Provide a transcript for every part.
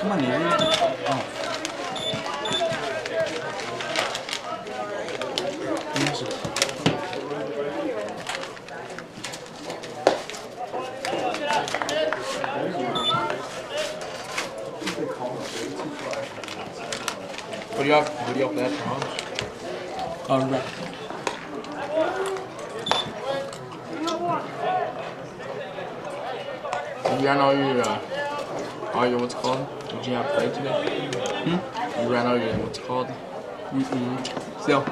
Come on, Navy. Oh. What do you have for that, Hobbs? Right. You ran all your what's it called? Did you have play today? You ran all your what's it called? Still.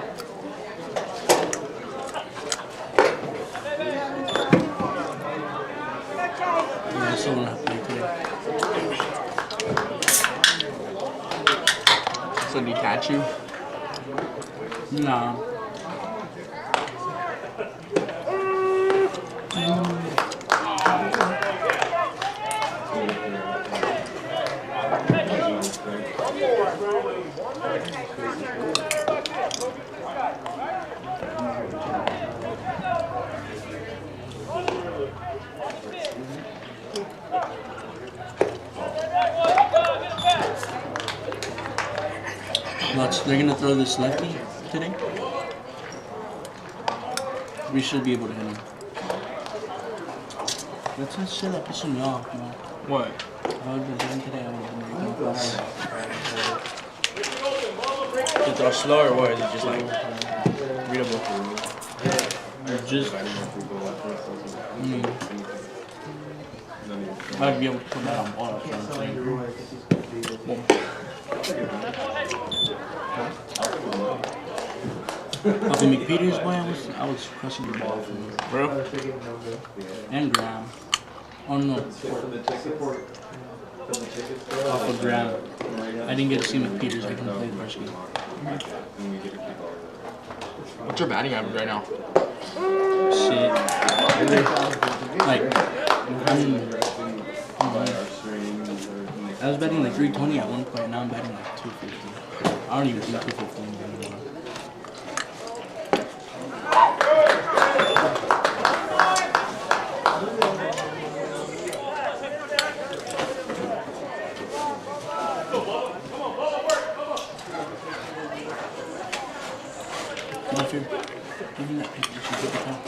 Yeah, I still don't have play today. So did he catch you? Nah. They're gonna throw this lefty today. We should be able to hit him. That's that shit that pissing me off, man. What? If I would have been doing today, I would have been making Is it throw slow or what? Is it just like readable? just. I'd be able to put that on ball. Up in Mcpeters, boy, I was crushing the ball for me. Bro? And Graham. Oh no. Off of Graham. I didn't get to see Mcpeters. I couldn't play the first game. What's your batting average right now? Shit. Like, I was betting like 320 at one point. Now I'm betting like 250. I don't even think 250 anymore. Give me that paper. You should get the top.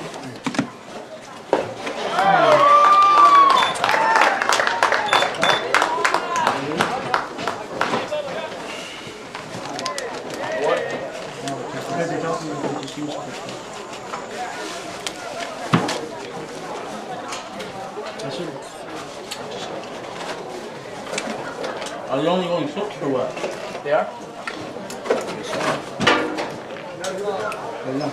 Are they only going 6 or what? They are? No.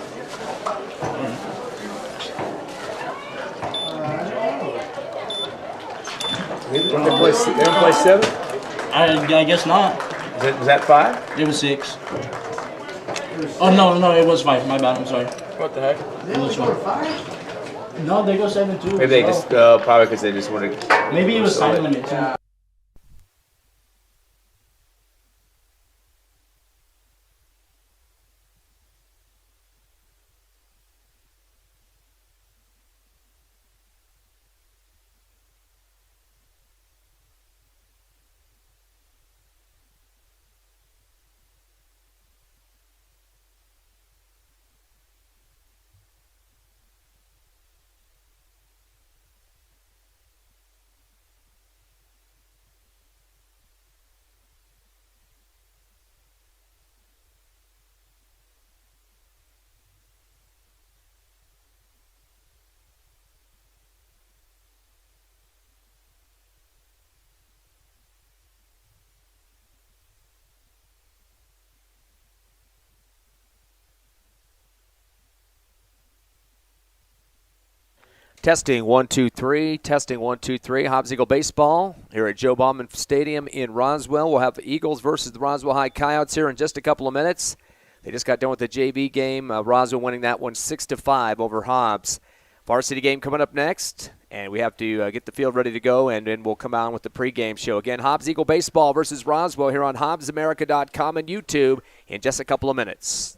They don't play 7? I guess not. Was that 5? It was 6. Oh no, it was 5. My bad. I'm sorry. What the heck? It was 5. No, they go 7 too. Maybe they just probably because they just wanted. Maybe it was time limit too. Testing 1 2 3. Testing 1 2 3. Hobbs Eagle baseball here at Joe Bauman Stadium in Roswell. We'll have the Eagles versus the Roswell High Coyotes here in just a couple of minutes. They just got done with the JV game. Roswell winning that one 6-5 over Hobbs. Varsity game coming up next And we have to get the field ready to go, and then we'll come on with the pregame show. Again, Hobbs Eagle Baseball versus Roswell here on HobbsAmerica.com and YouTube in just a couple of minutes.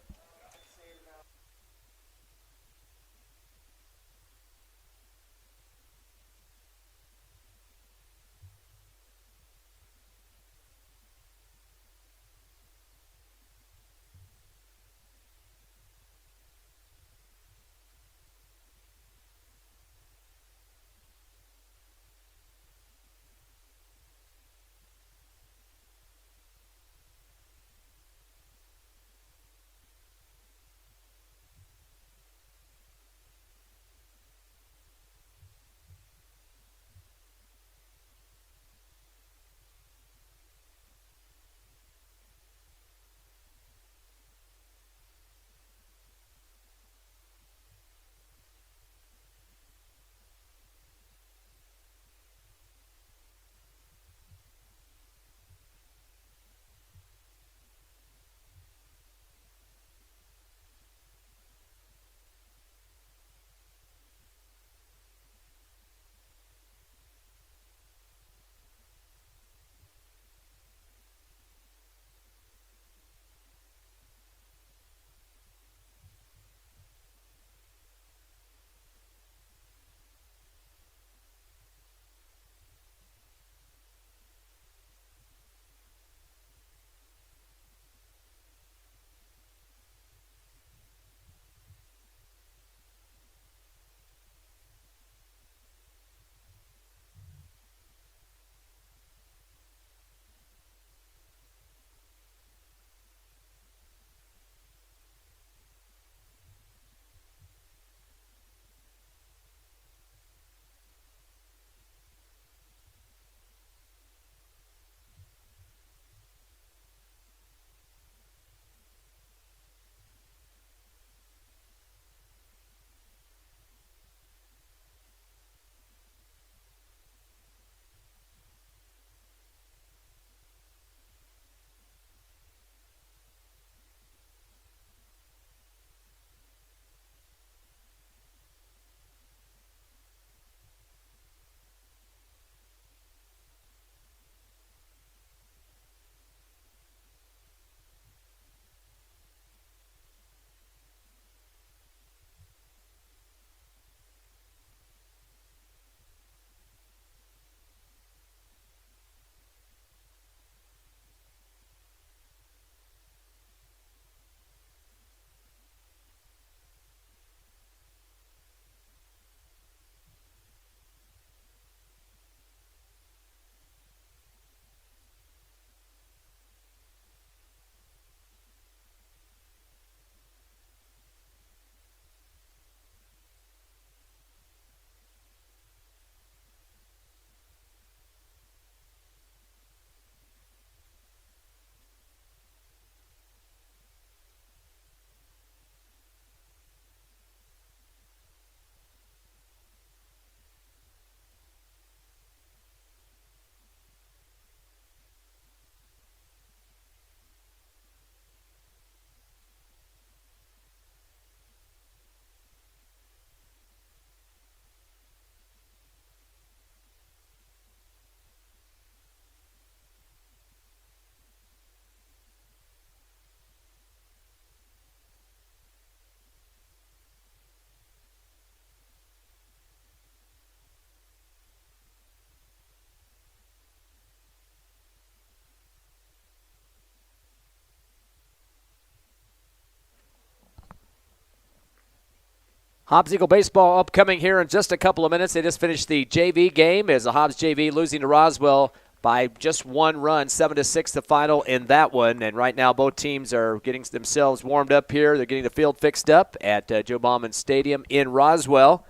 Hobbs Eagle Baseball upcoming here in just a couple of minutes. They just finished the JV game as the Hobbs JV losing to Roswell by just one run, 7-6 the final in that one. And right now both teams are getting themselves warmed up here. They're getting the field fixed up at Joe Bauman Stadium in Roswell.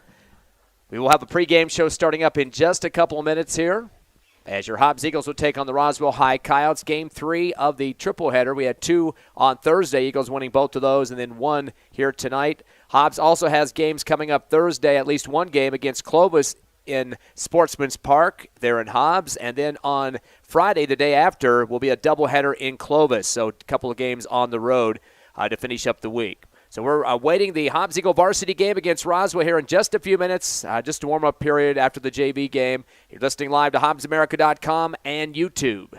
We will have a pregame show starting up in just a couple of minutes here as your Hobbs Eagles will take on the Roswell High Coyotes. Game 3 of the triple header. We had 2 on Thursday, Eagles winning both of those, and then 1 here tonight. Hobbs also has games coming up Thursday, at least one game against Clovis in Sportsman's Park there in Hobbs. And then on Friday, the day after, will be a doubleheader in Clovis. So a couple of games on the road to finish up the week. So we're awaiting the Hobbs Eagle varsity game against Roswell here in just a few minutes, just a warm-up period after the JV game. You're listening live to HobbsAmerica.com and YouTube.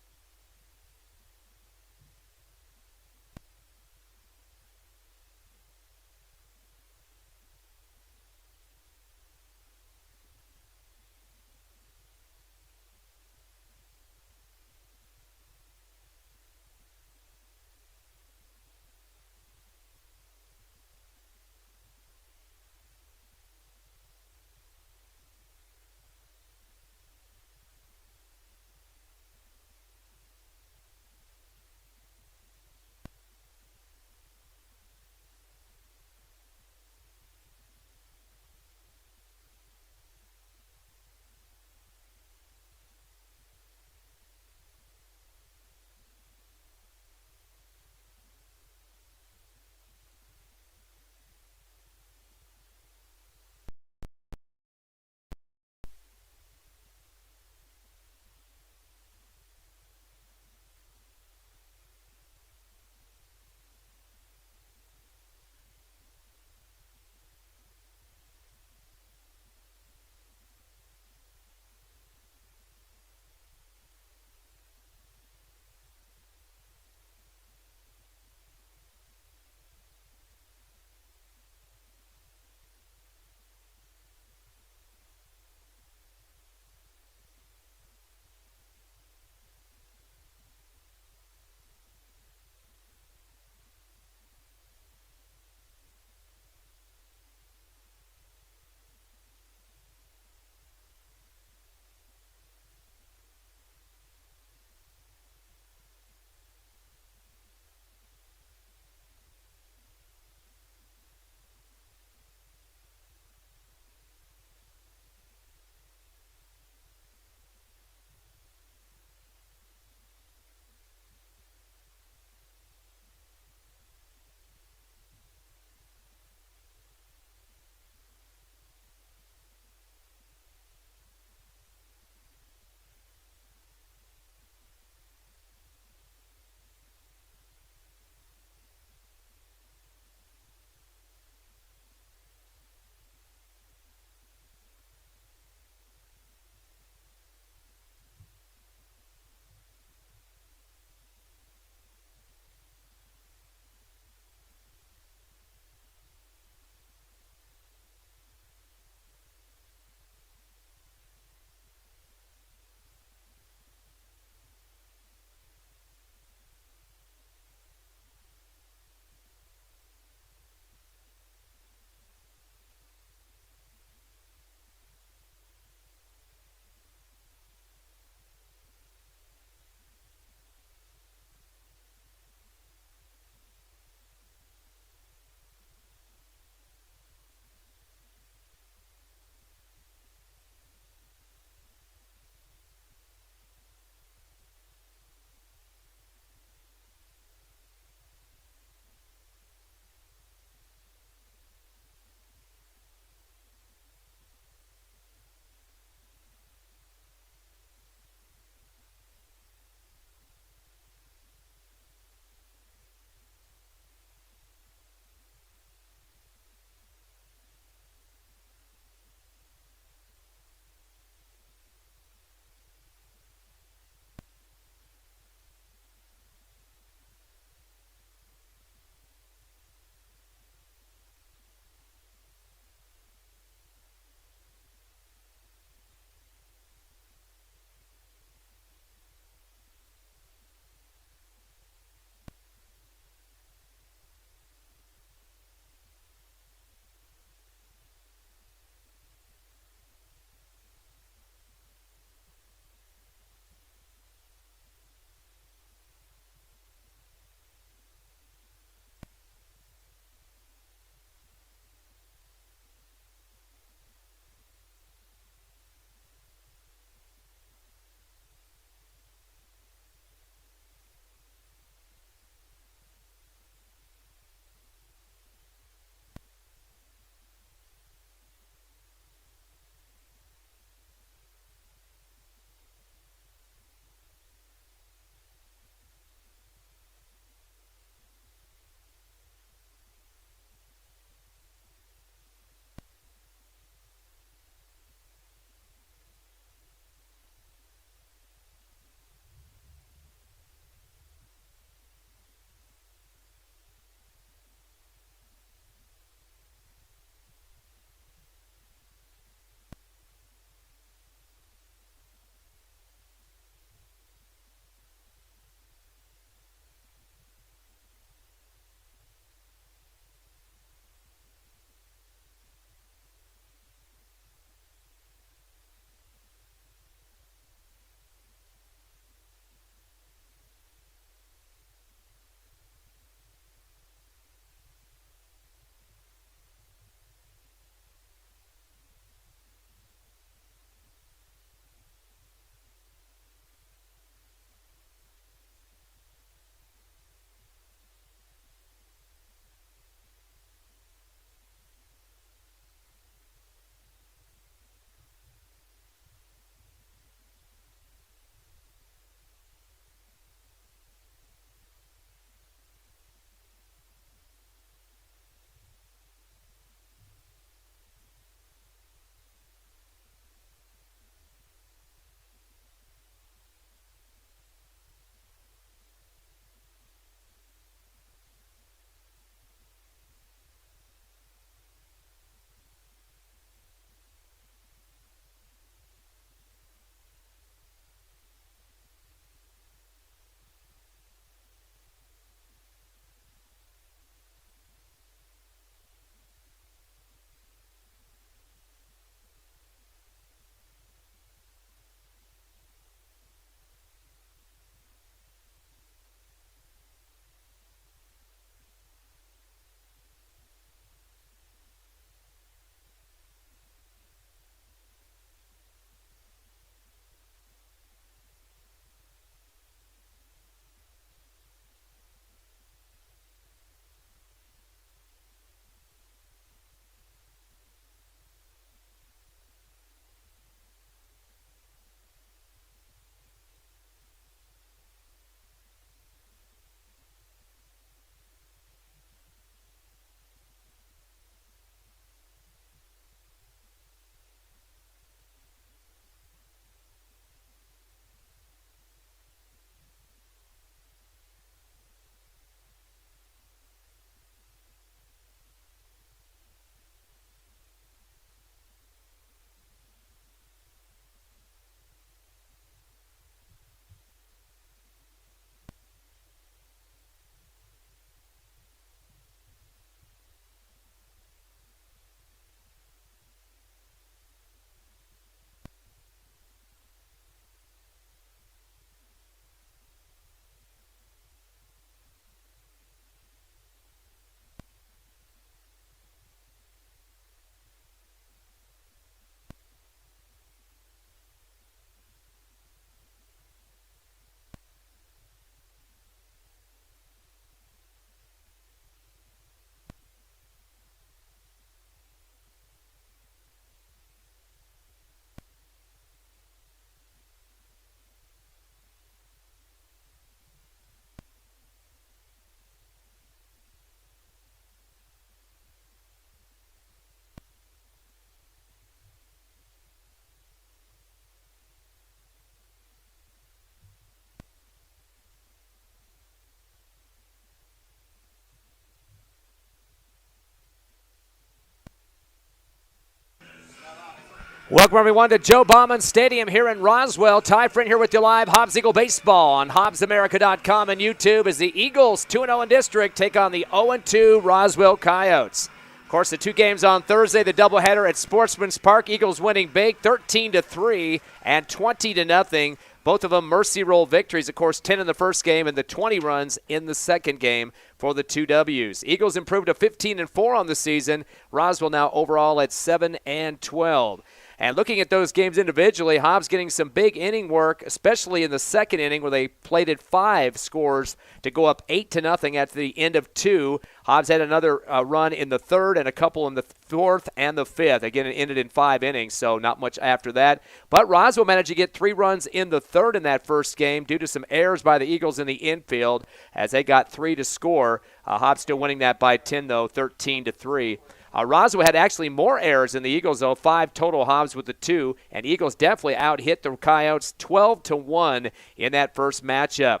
Welcome, everyone, to Joe Bauman Stadium here in Roswell. Ty Friend here with you live. Hobbs Eagle Baseball on HobbsAmerica.com and YouTube as the Eagles, 2-0 in district, take on the 0-2 Roswell Coyotes. Of course, the two games on Thursday, the doubleheader at Sportsman's Park. Eagles winning big, 13-3 and 20-0. Both of them mercy roll victories. Of course, 10 in the first game and the 20 runs in the second game for the two W's. Eagles improved to 15-4 on the season. Roswell now overall at 7-12. And looking at those games individually, Hobbs getting some big inning work, especially in the second inning where they plated 5 scores to go up 8-0 at the end of 2. Hobbs had another run in the third and a couple in the fourth and the fifth. Again, it ended in 5 innings, so not much after that. But Roswell managed to get 3 runs in the third in that first game due to some errors by the Eagles in the infield as they got 3 to score. Hobbs still winning that by 10, though, 13-3. Roswell had actually more errors than the Eagles, though, 5 total. Hobbs with the 2, and Eagles definitely out-hit the Coyotes 12-1 in that first matchup.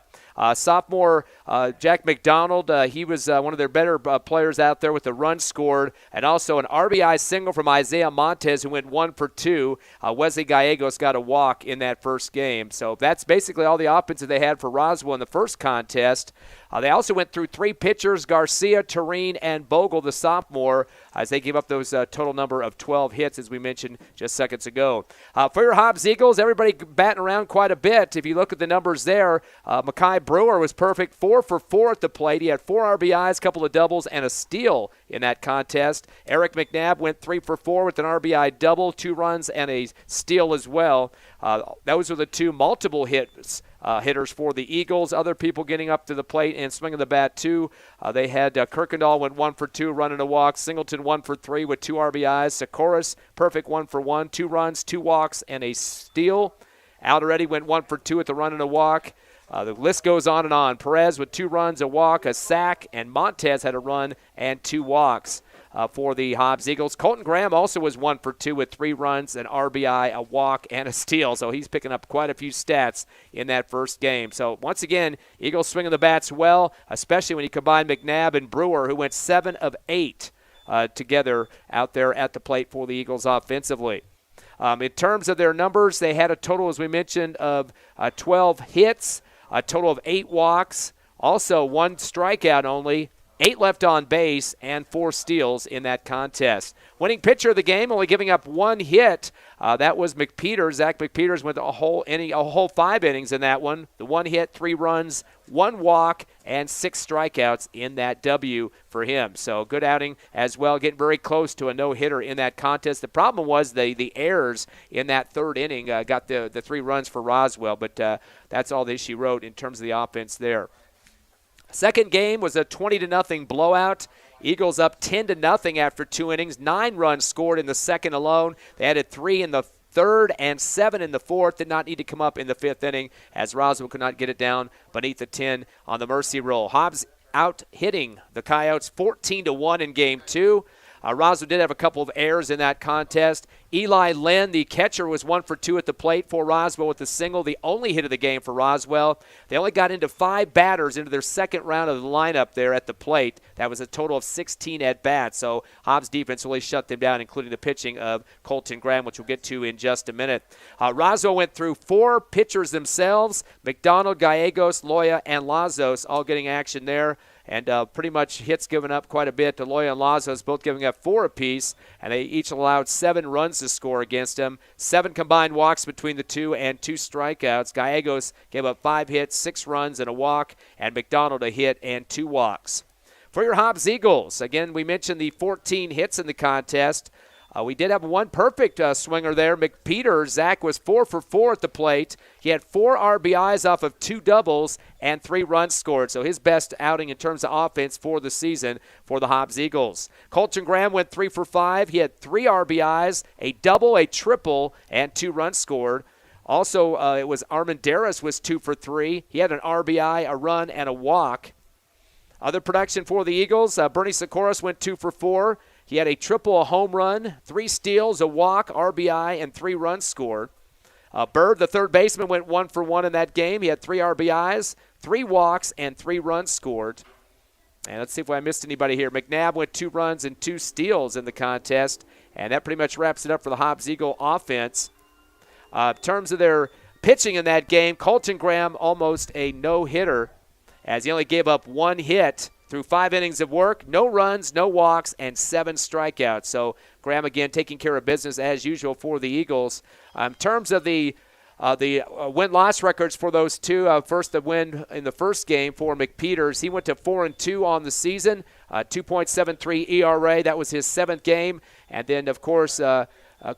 Sophomore Jack Mcdonald, he was one of their better players out there with the run scored, and also an RBI single from Isaiah Montes, who went 1 for 2. Wesley Gallegos got a walk in that first game. So that's basically all the offense that they had for Roswell in the first contest. They also went through 3 pitchers, Garcia, Tureen, and Bogle, the sophomore, as they gave up those total number of 12 hits, as we mentioned just seconds ago. For your Hobbs Eagles, everybody batting around quite a bit. If you look at the numbers there, Mekhi Brewer was perfect, 4 for 4 at the plate. He had 4 RBIs, a couple of doubles, and a steal in that contest. Eric Mcnabb went 3 for 4 with an RBI double, 2 runs, and a steal as well. Those were the 2 multiple hitters for the Eagles. Other people getting up to the plate and swinging the bat, too. They had Kirkendall went 1 for 2, running a walk. Singleton 1 for 3 with 2 RBIs. Sacoros, perfect 1 for 1, 2 runs, 2 walks, and a steal. Alderete went 1 for 2 at the run and a walk. The list goes on and on. Perez with 2 runs, a walk, a sack, and Montes had a run and 2 walks for the Hobbs Eagles. Colton Graham also was 1 for 2 with 3 runs, an RBI, a walk, and a steal. So he's picking up quite a few stats in that first game. So once again, Eagles swinging the bats well, especially when you combine Mcnabb and Brewer, who went 7 of 8 together out there at the plate for the Eagles offensively. In terms of their numbers, they had a total, as we mentioned, of 12 hits, a total of 8 walks, also 1 strikeout only, 8 left on base, and 4 steals in that contest. Winning pitcher of the game, only giving up 1 hit. That was Mcpeters. Zach Mcpeters went a whole 5 innings in that one. The 1 hit, 3 runs, 1 walk, and 6 strikeouts in that W for him. So good outing as well, getting very close to a no-hitter in that contest. The problem was the errors in that third inning got the 3 runs for Roswell, but that's all that she wrote in terms of the offense there. Second game was a 20-0 blowout. Eagles up 10-0 after 2 innings. 9 runs scored in the second alone. They added 3 in the third and 7 in the fourth. Did not need to come up in the 5th inning as Roswell could not get it down beneath the 10 on the mercy roll. Hobbs out hitting the Coyotes 14-1 in game 2. Roswell did have a couple of errors in that contest. Eli Lynn, the catcher, was 1 for 2 at the plate for Roswell with a single, the only hit of the game for Roswell. They only got into 5 batters into their second round of the lineup there at the plate. That was a total of 16 at-bats, so Hobbs' defense really shut them down, including the pitching of Colton Graham, which we'll get to in just a minute. Roswell went through 4 pitchers themselves, Mcdonald, Gallegos, Loya, and Lazos, all getting action there. And pretty much hits given up quite a bit. Loya and Lazos both giving up 4 apiece, and they each allowed 7 runs to score against them. 7 combined walks between the 2 and 2 strikeouts. Gallegos gave up 5 hits, 6 runs, and a walk, and Mcdonald a hit and 2 walks. For your Hobbs Eagles, again, we mentioned the 14 hits in the contest. We did have 1 perfect swinger there. Mcpeters, Zach was 4 for 4 at the plate. He had 4 RBIs off of 2 doubles and 3 runs scored. So his best outing in terms of offense for the season for the Hobbs Eagles. Colton Graham went 3 for 5. He had 3 RBIs, a double, a triple, and 2 runs scored. Also, it was Armandaris was 2 for 3. He had an RBI, a run, and a walk. Other production for the Eagles, Bernie Sacoros went 2 for 4. He had a triple, a home run, 3 steals, a walk, RBI, and 3 runs scored. Bird, the third baseman, went 1 for 1 in that game. He had 3 RBIs, 3 walks, and 3 runs scored. And let's see if I missed anybody here. Mcnabb went 2 runs and 2 steals in the contest. And that pretty much wraps it up for the Hobbs Eagle offense. In terms of their pitching in that game, Colton Graham almost a no-hitter, as he only gave up 1 hit through 5 innings of work, no runs, no walks, and 7 strikeouts. So Graham, again, taking care of business as usual for the Eagles. In terms of the win-loss records for those two, first the win in the first game for Mcpeters. He went to 4-2 on the season, 2.73 ERA. That was his 7th game. And then, of course,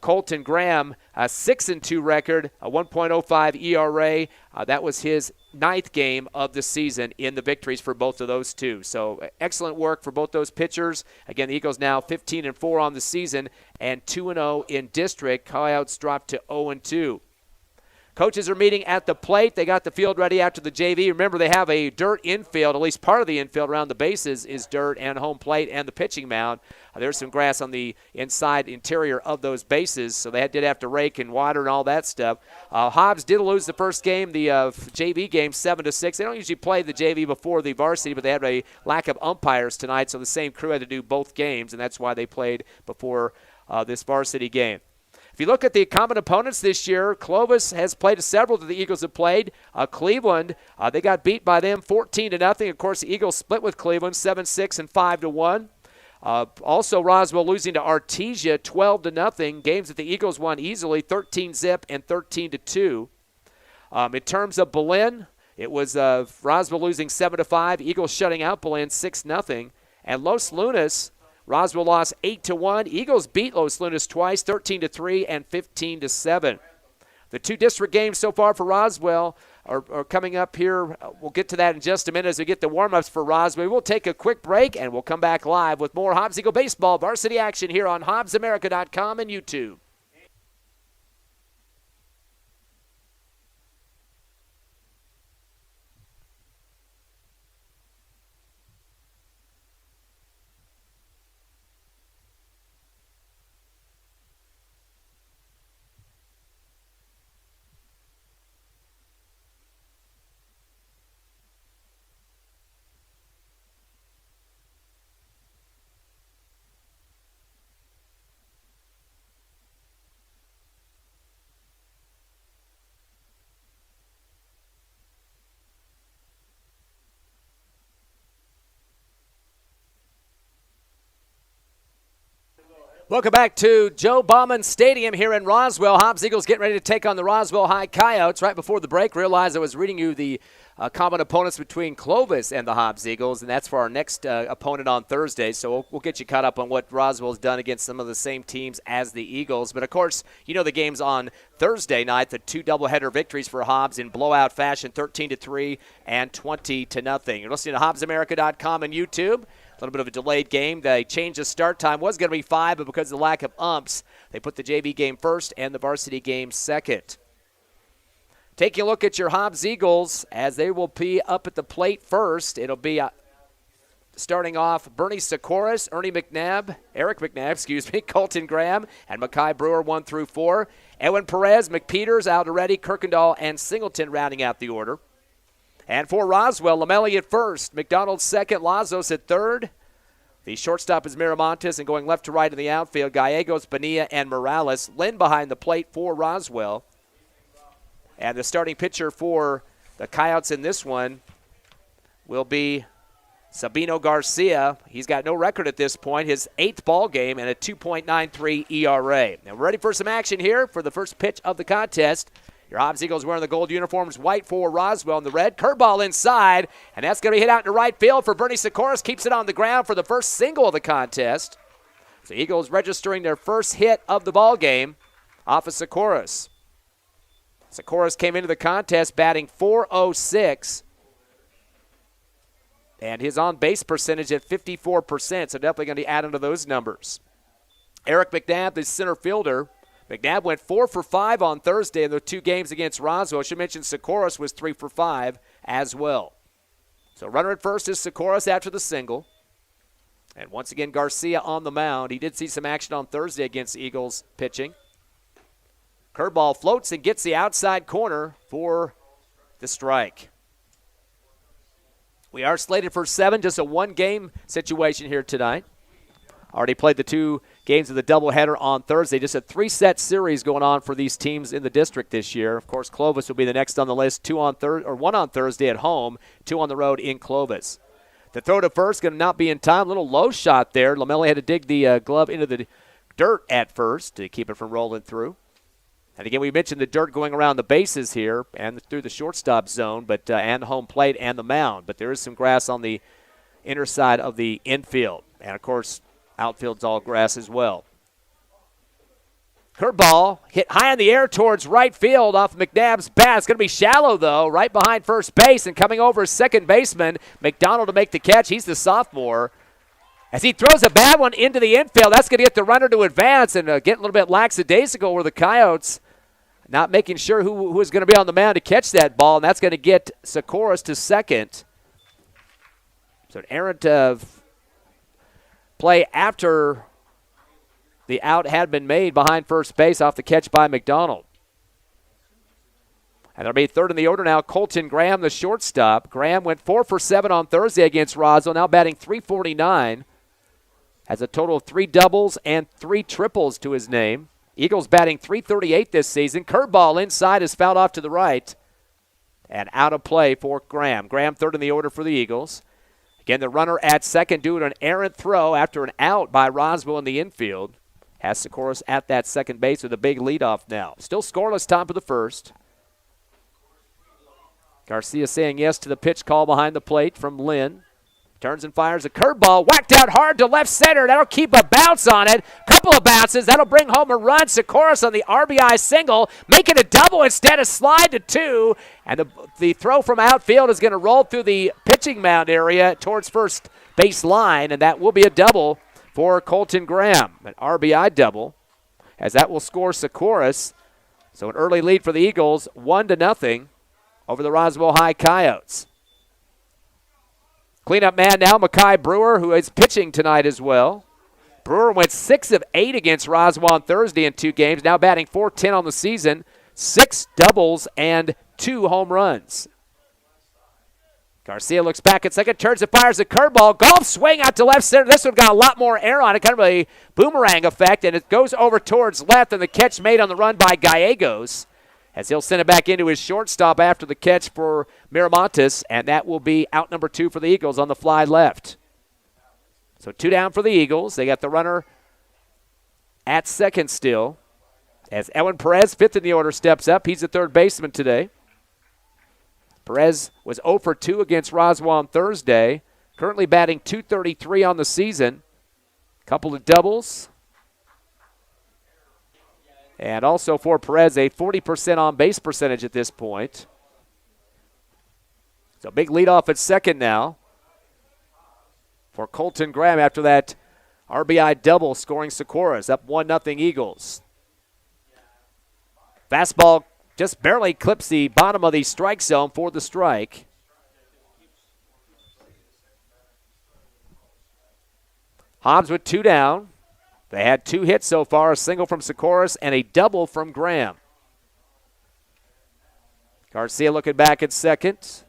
Colton Graham, a 6-2 record, a 1.05 ERA. That was his 9th game of the season in the victories for both of those two. So excellent work for both those pitchers. Again, the Eagles now 15-4 on the season and 2-0 in district. Coyotes dropped to 0-2. Coaches are meeting at the plate. They got the field ready after the JV. Remember, they have a dirt infield. At least part of the infield around the bases is dirt, and home plate and the pitching mound. There's some grass on the inside interior of those bases, so they did have to rake and water and all that stuff. Hobbs did lose the first game, the JV game, 7-6. They don't usually play the JV before the varsity, but they had a lack of umpires tonight, so the same crew had to do both games, and that's why they played before this varsity game. If you look at the common opponents this year, Clovis has played several that the Eagles have played. Cleveland, they got beat by them 14-0. Of course, the Eagles split with Cleveland 7-6 and 5-1. Also, Roswell losing to Artesia 12-0. Games that the Eagles won easily, 13-zip and 13-2. In terms of Belen, it was Roswell losing 7-5. Eagles shutting out Belen 6-0. And Los Lunas, Roswell lost 8-1. Eagles beat Los Lunas twice, 13-3 and 15-7. The 2 district games so far for Roswell are coming up here. We'll get to that in just a minute as we get the warm-ups for Roswell. We'll take a quick break, and we'll come back live with more Hobbs Eagle baseball varsity action here on HobbsAmerica.com and YouTube. Welcome back to Joe Bauman Stadium here in Roswell. Hobbs Eagles getting ready to take on the Roswell High Coyotes. Right before the break, realized I was reading you the common opponents between Clovis and the Hobbs Eagles, and that's for our next opponent on Thursday. So we'll get you caught up on what Roswell's done against some of the same teams as the Eagles. But, of course, you know the game's on Thursday night, the 2 doubleheader victories for Hobbs in blowout fashion, 13-3 and 20-0. You're listening to HobbsAmerica.com and YouTube. A little bit of a delayed game. They changed the start time. Was going to be 5, but because of the lack of umps, they put the JV game first and the varsity game second. Taking a look at your Hobbs Eagles as they will be up at the plate first. It'll be starting off Bernie Sacoros, Eric McNabb, Colton Graham, and Mackay Brewer 1 through 4. Edwin Perez, Mcpeters, Alderetti, Kirkendall, and Singleton rounding out the order. And for Roswell, Lamelli at first, Mcdonald second, Lazos at third. The shortstop is Maramontes, and going left to right in the outfield, Gallegos, Bonilla, and Morales. Lynn behind the plate for Roswell. And the starting pitcher for the Coyotes in this one will be Sabino Garcia. He's got no record at this point, his 8th ball game and a 2.93 ERA. Now we're ready for some action here for the first pitch of the contest. Your Hobbs Eagles wearing the gold uniforms, white for Roswell in the red. Curveball inside, and that's going to be hit out into right field for Bernie Sacoros. Keeps it on the ground for the first single of the contest. So Eagles registering their first hit of the ball game off of Sacoros. Sacoros came into the contest batting .406. And his on-base percentage at 54%, so definitely going to be adding to those numbers. Eric Mcnabb, the center fielder. Mcnabb went 4 for 5 on Thursday in the 2 games against Roswell. I should mention Sacoros was 3 for 5 as well. So runner at first is Sacoros after the single. And once again, Garcia on the mound. He did see some action on Thursday against the Eagles pitching. Curveball floats and gets the outside corner for the strike. We are slated for 7, just a 1-game situation here tonight. Already played the 2 games of the doubleheader on Thursday. Just a 3-set series going on for these teams in the district this year. Of course, Clovis will be the next on the list, one on Thursday at home, 2 on the road in Clovis. The throw to first going to not be in time. A little low shot there. Lamelli had to dig the glove into the dirt at first to keep it from rolling through. And again, we mentioned the dirt going around the bases here and through the shortstop zone, but and the home plate and the mound. But there is some grass on the inner side of the infield. And, of course, outfield's all grass as well. Curveball hit high in the air towards right field off Mcnabb's bat. It's going to be shallow, though, right behind first base. And coming over second baseman, Mcdonald to make the catch. He's the sophomore. As he throws a bad one into the infield, that's going to get the runner to advance and get a little bit lackadaisical where the Coyotes not making sure who is going to be on the mound to catch that ball. And that's going to get Sacoros to second. So an errant play after the out had been made behind first base off the catch by Mcdonald. And that'll be third in the order now, Colton Graham, the shortstop. Graham went 4 for 7 on Thursday against Roswell, now batting .349. Has a total of 3 doubles and 3 triples to his name. Eagles batting .338 this season. Curveball inside is fouled off to the right. And out of play for Graham. Graham third in the order for the Eagles. Again, the runner at second doing an errant throw after an out by Roswell in the infield. Has Sacoros at that second base with a big leadoff now. Still scoreless, top of the first. Garcia saying yes to the pitch call behind the plate from Lynn. Turns and fires a curveball, whacked out hard to left center. That'll keep a bounce on it. Couple of bounces. That'll bring home a run. Sacoros on the RBI single, making a double instead of slide to 2. And the throw from outfield is going to roll through the pitching mound area towards first base line, and that will be a double for Colton Graham, an RBI double, as that will score Sacoros. So an early lead for the Eagles, 1-0 over the Roswell High Coyotes. Cleanup man now, Mackay Brewer, who is pitching tonight as well. Brewer went 6 of 8 against Roswell on Thursday in 2 games, now batting .410 on the season, 6 doubles and 2 home runs. Garcia looks back at second, turns and fires a curveball. Golf swing out to left center. This one got a lot more air on it, kind of a boomerang effect, and it goes over towards left, and the catch made on the run by Gallegos, as he'll send it back into his shortstop after the catch for Maramontes, and that will be out number 2 for the Eagles on the fly left. So 2 down for the Eagles. They got the runner at second still, as Ellen Perez, 5th in the order, steps up. He's the third baseman today. Perez was 0 for 2 against Roswell on Thursday. Currently batting .233 on the season. Couple of doubles. And also for Perez, a 40% on-base percentage at this point. So big leadoff at second now for Colton Graham after that RBI double scoring Sacoros. Up 1-0 Eagles. Fastball just barely clips the bottom of the strike zone for the strike. Hobbs with 2 down. They had 2 hits so far, a single from Sacoros and a double from Graham. Garcia looking back at second.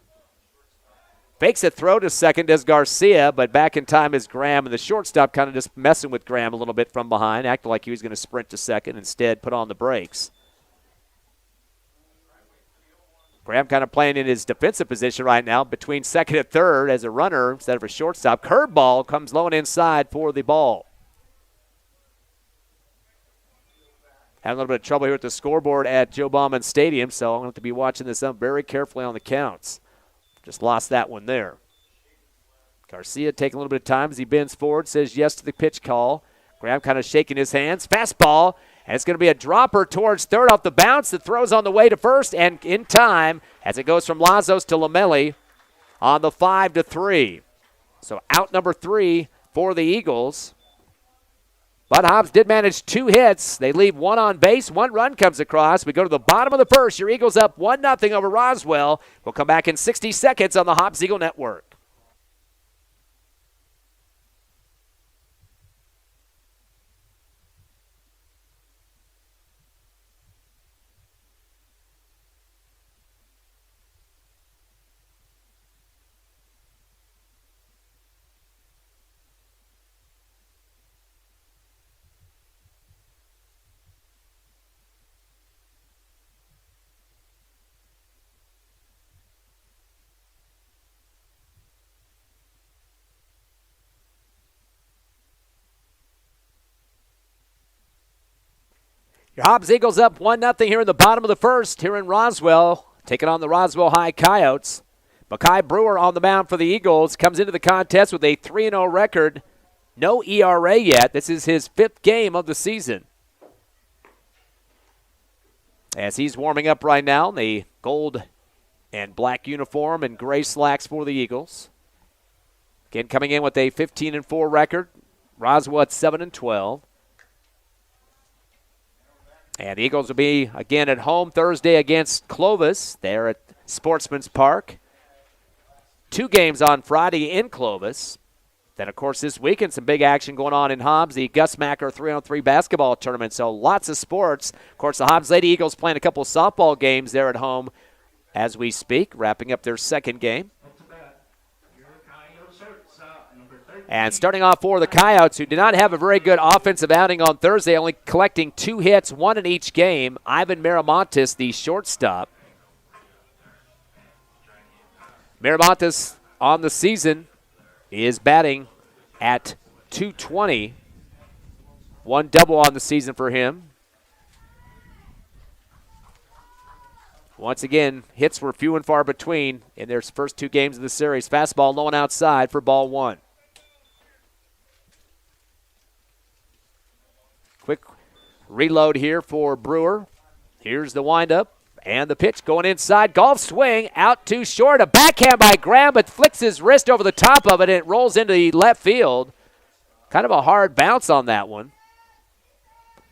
Fakes a throw to second as Garcia, but back in time is Graham, and the shortstop kind of just messing with Graham a little bit from behind, acting like he was going to sprint to second, instead put on the brakes. Graham kind of playing in his defensive position right now between second and third as a runner instead of a shortstop. Curveball comes low and inside for the ball. Had a little bit of trouble here at the scoreboard at Joe Bauman Stadium, so I'm going to have to be watching this up very carefully on the counts. Just lost that one there. Garcia taking a little bit of time as he bends forward, says yes to the pitch call. Graham kind of shaking his hands. Fastball, and it's going to be a dropper towards third off the bounce. The throw's on the way to first, and in time as it goes from Lazos to Lamelli on the 5-3. So out number 3 for the Eagles. But Hobbs did manage 2 hits. They leave 1 on base. 1 run comes across. We go to the bottom of the first. Your Eagles up 1-0 over Roswell. We'll come back in 60 seconds on the Hobbs Eagle Network. Your Hobbs Eagles up 1-0 here in the bottom of the first here in Roswell, taking on the Roswell High Coyotes. Makai Brewer on the mound for the Eagles, comes into the contest with a 3-0 record. No ERA yet. This is his 5th game of the season. As he's warming up right now, the gold and black uniform and gray slacks for the Eagles. Again, coming in with a 15-4 record. Roswell at 7-12. And the Eagles will be again at home Thursday against Clovis there at Sportsman's Park. 2 games on Friday in Clovis. Then, of course, this weekend, some big action going on in Hobbs, the Gus Macker 3-on-3 basketball tournament. So lots of sports. Of course, the Hobbs Lady Eagles playing a couple of softball games there at home as we speak, wrapping up their 2nd game. And starting off for the Coyotes, who did not have a very good offensive outing on Thursday, only collecting 2 hits, 1 in each game. Ivan Maramontes, the shortstop. Maramontes on the season is batting at .220. 1 double on the season for him. Once again, hits were few and far between in their first 2 games of the series. Fastball low and outside for ball 1. Quick reload here for Brewer. Here's the windup and the pitch going inside. Golf swing out too short. A backhand by Graham, but flicks his wrist over the top of it, and it rolls into the left field. Kind of a hard bounce on that one.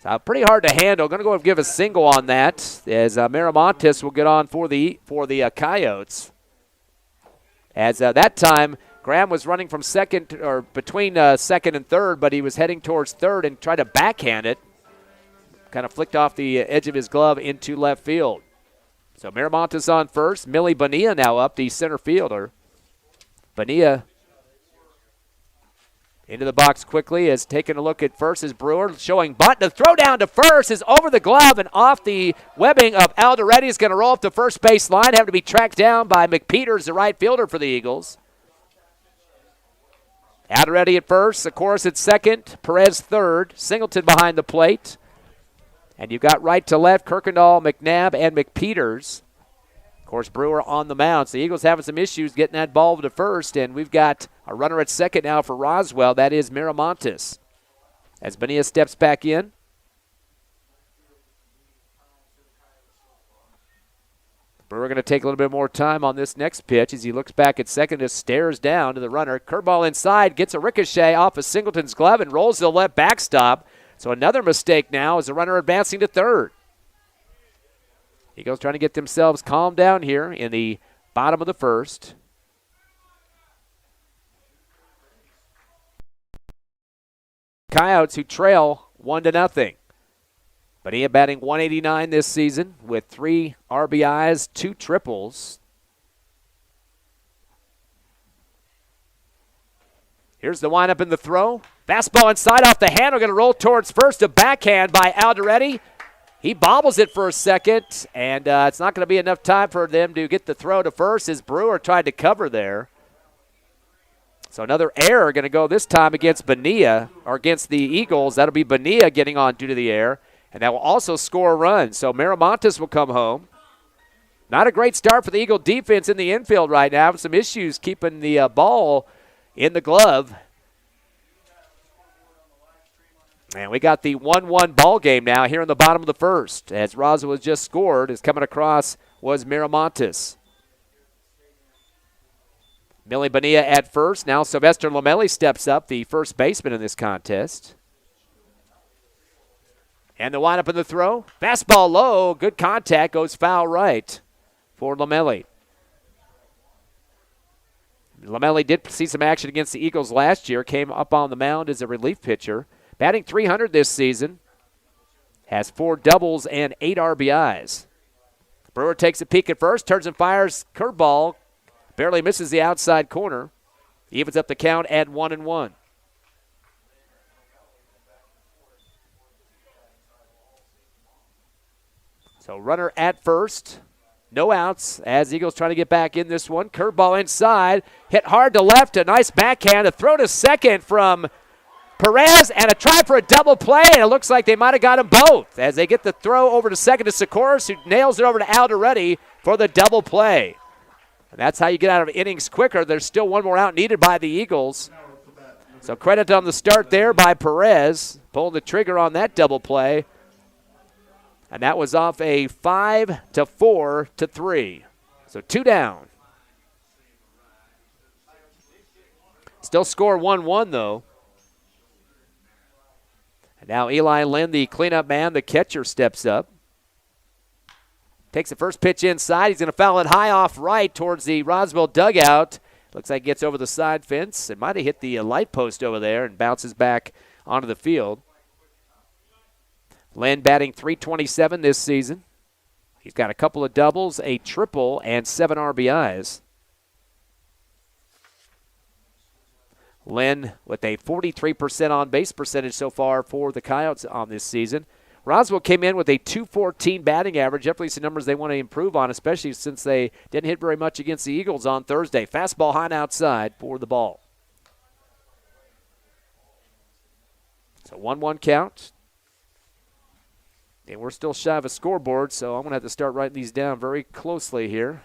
So pretty hard to handle. Going to go and give a single on that as Maramontes will get on for the Coyotes. As that time, Graham was running from second or between second and third, but he was heading towards third and tried to backhand it. Kind of flicked off the edge of his glove into left field. So Maramontes on first. Millie Bonilla now up, the center fielder. Bonilla into the box quickly, is taking a look at first as Brewer showing bunt. The throw down to first is over the glove and off the webbing of Alderetti. Is going to roll up the first base line, having to be tracked down by Mcpeters, the right fielder for the Eagles. Alderetti at first, Sacoros at second, Perez third, Singleton behind the plate. And you've got right to left, Kirkendall, Mcnabb, and Mcpeters. Of course, Brewer on the mound. So the Eagles having some issues getting that ball to first, and we've got a runner at second now for Roswell. That is Maramontes. As Bonilla steps back in. Brewer going to take a little bit more time on this next pitch as he looks back at second, just stares down to the runner. Curveball inside, gets a ricochet off of Singleton's glove and rolls to the left backstop. So another mistake now as the runner advancing to third. Eagles trying to get themselves calmed down here in the bottom of the first. Coyotes who trail 1-0. But he is batting .189 this season with 3 RBIs, 2 triples. Here's the windup in the throw. Fastball inside off the handle, going to roll towards first. A backhand by Alderetti. He bobbles it for a second, and it's not going to be enough time for them to get the throw to first as Brewer tried to cover there. So another error going to go this time against Bonilla, or against the Eagles. That'll be Bonilla getting on due to the error, and that will also score a run. So Maramontes will come home. Not a great start for the Eagle defense in the infield right now. Having some issues keeping the ball in the glove. And we got the 1-1 ball game now here in the bottom of the first. As Roswell has just scored, is coming across was Maramontes. Millie Bonilla at first. Now Sylvester Lamelli steps up, the first baseman in this contest. And the windup in the throw. Fastball low. Good contact. Goes foul right for Lamelli. Lamelli did see some action against the Eagles last year. Came up on the mound as a relief pitcher. Batting .300 this season. Has 4 doubles and 8 RBIs. Brewer takes a peek at first. Turns and fires. Curveball. Barely misses the outside corner. Evens up the count at 1-1. So runner at first. No outs as Eagles trying to get back in this one. Curveball inside. Hit hard to left. A nice backhand. A throw to second from Perez, and a try for a double play, and it looks like they might have got them both as they get the throw over to second to Sacoros, who nails it over to Alderete for the double play. And that's how you get out of innings quicker. There's still one more out needed by the Eagles. So credit on the start there by Perez, pulling the trigger on that double play. And that was off a 5-4-3. So 2 down. Still score 1-1 though. And now Eli Lynn, the cleanup man, the catcher, steps up. Takes the first pitch inside. He's going to foul it high off right towards the Roswell dugout. Looks like it gets over the side fence. It might have hit the light post over there and bounces back onto the field. Lynn batting .327 this season. He's got a couple of doubles, a triple, and 7 RBIs. Lynn with a 43% on-base percentage so far for the Coyotes on this season. Roswell came in with a .214 batting average. Definitely some numbers they want to improve on, especially since they didn't hit very much against the Eagles on Thursday. Fastball high and outside for the ball. So 1-1 count. And we're still shy of a scoreboard, so I'm going to have to start writing these down very closely here.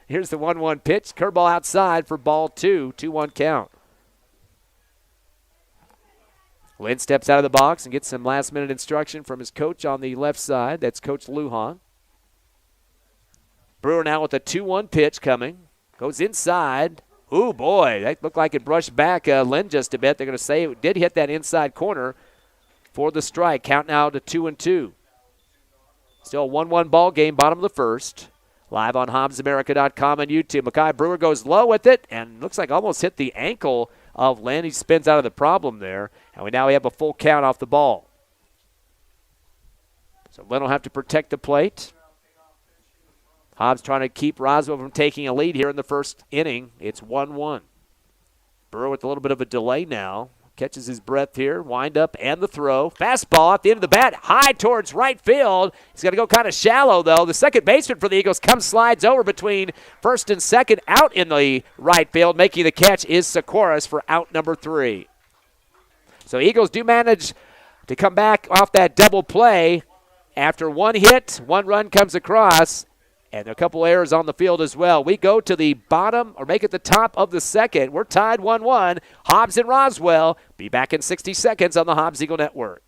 Here's the 1-1 pitch. Curveball outside for ball 2. 2-1 count. Lynn steps out of the box and gets some last-minute instruction from his coach on the left side. That's Coach Lujan. Brewer now with a 2-1 pitch coming. Goes inside. Ooh, boy, that looked like it brushed back Lynn just a bit. They're going to say it did hit that inside corner for the strike. Count now to 2-2. Still a 1-1 ball game, bottom of the first. Live on HobbsAmerica.com and YouTube. Makai Brewer goes low with it and looks like almost hit the ankle of Lynn. He spins out of the problem there. And we now have a full count off the ball. So Lynn will have to protect the plate. Hobbs trying to keep Roswell from taking a lead here in the first inning. It's 1-1. Brewer with a little bit of a delay now. Catches his breath here. Wind up and the throw. Fastball at the end of the bat. High towards right field. He's going to go kind of shallow, though. The second baseman for the Eagles slides over between first and second out in the right field. Making the catch is Sacoros for out number 3. So Eagles do manage to come back off that double play. After one hit, 1 run comes across. And a couple errors on the field as well. We go to the bottom, or make it the top of the second. We're tied 1-1. Hobbs and Roswell. Be back in 60 seconds on the Hobbs Eagle Network.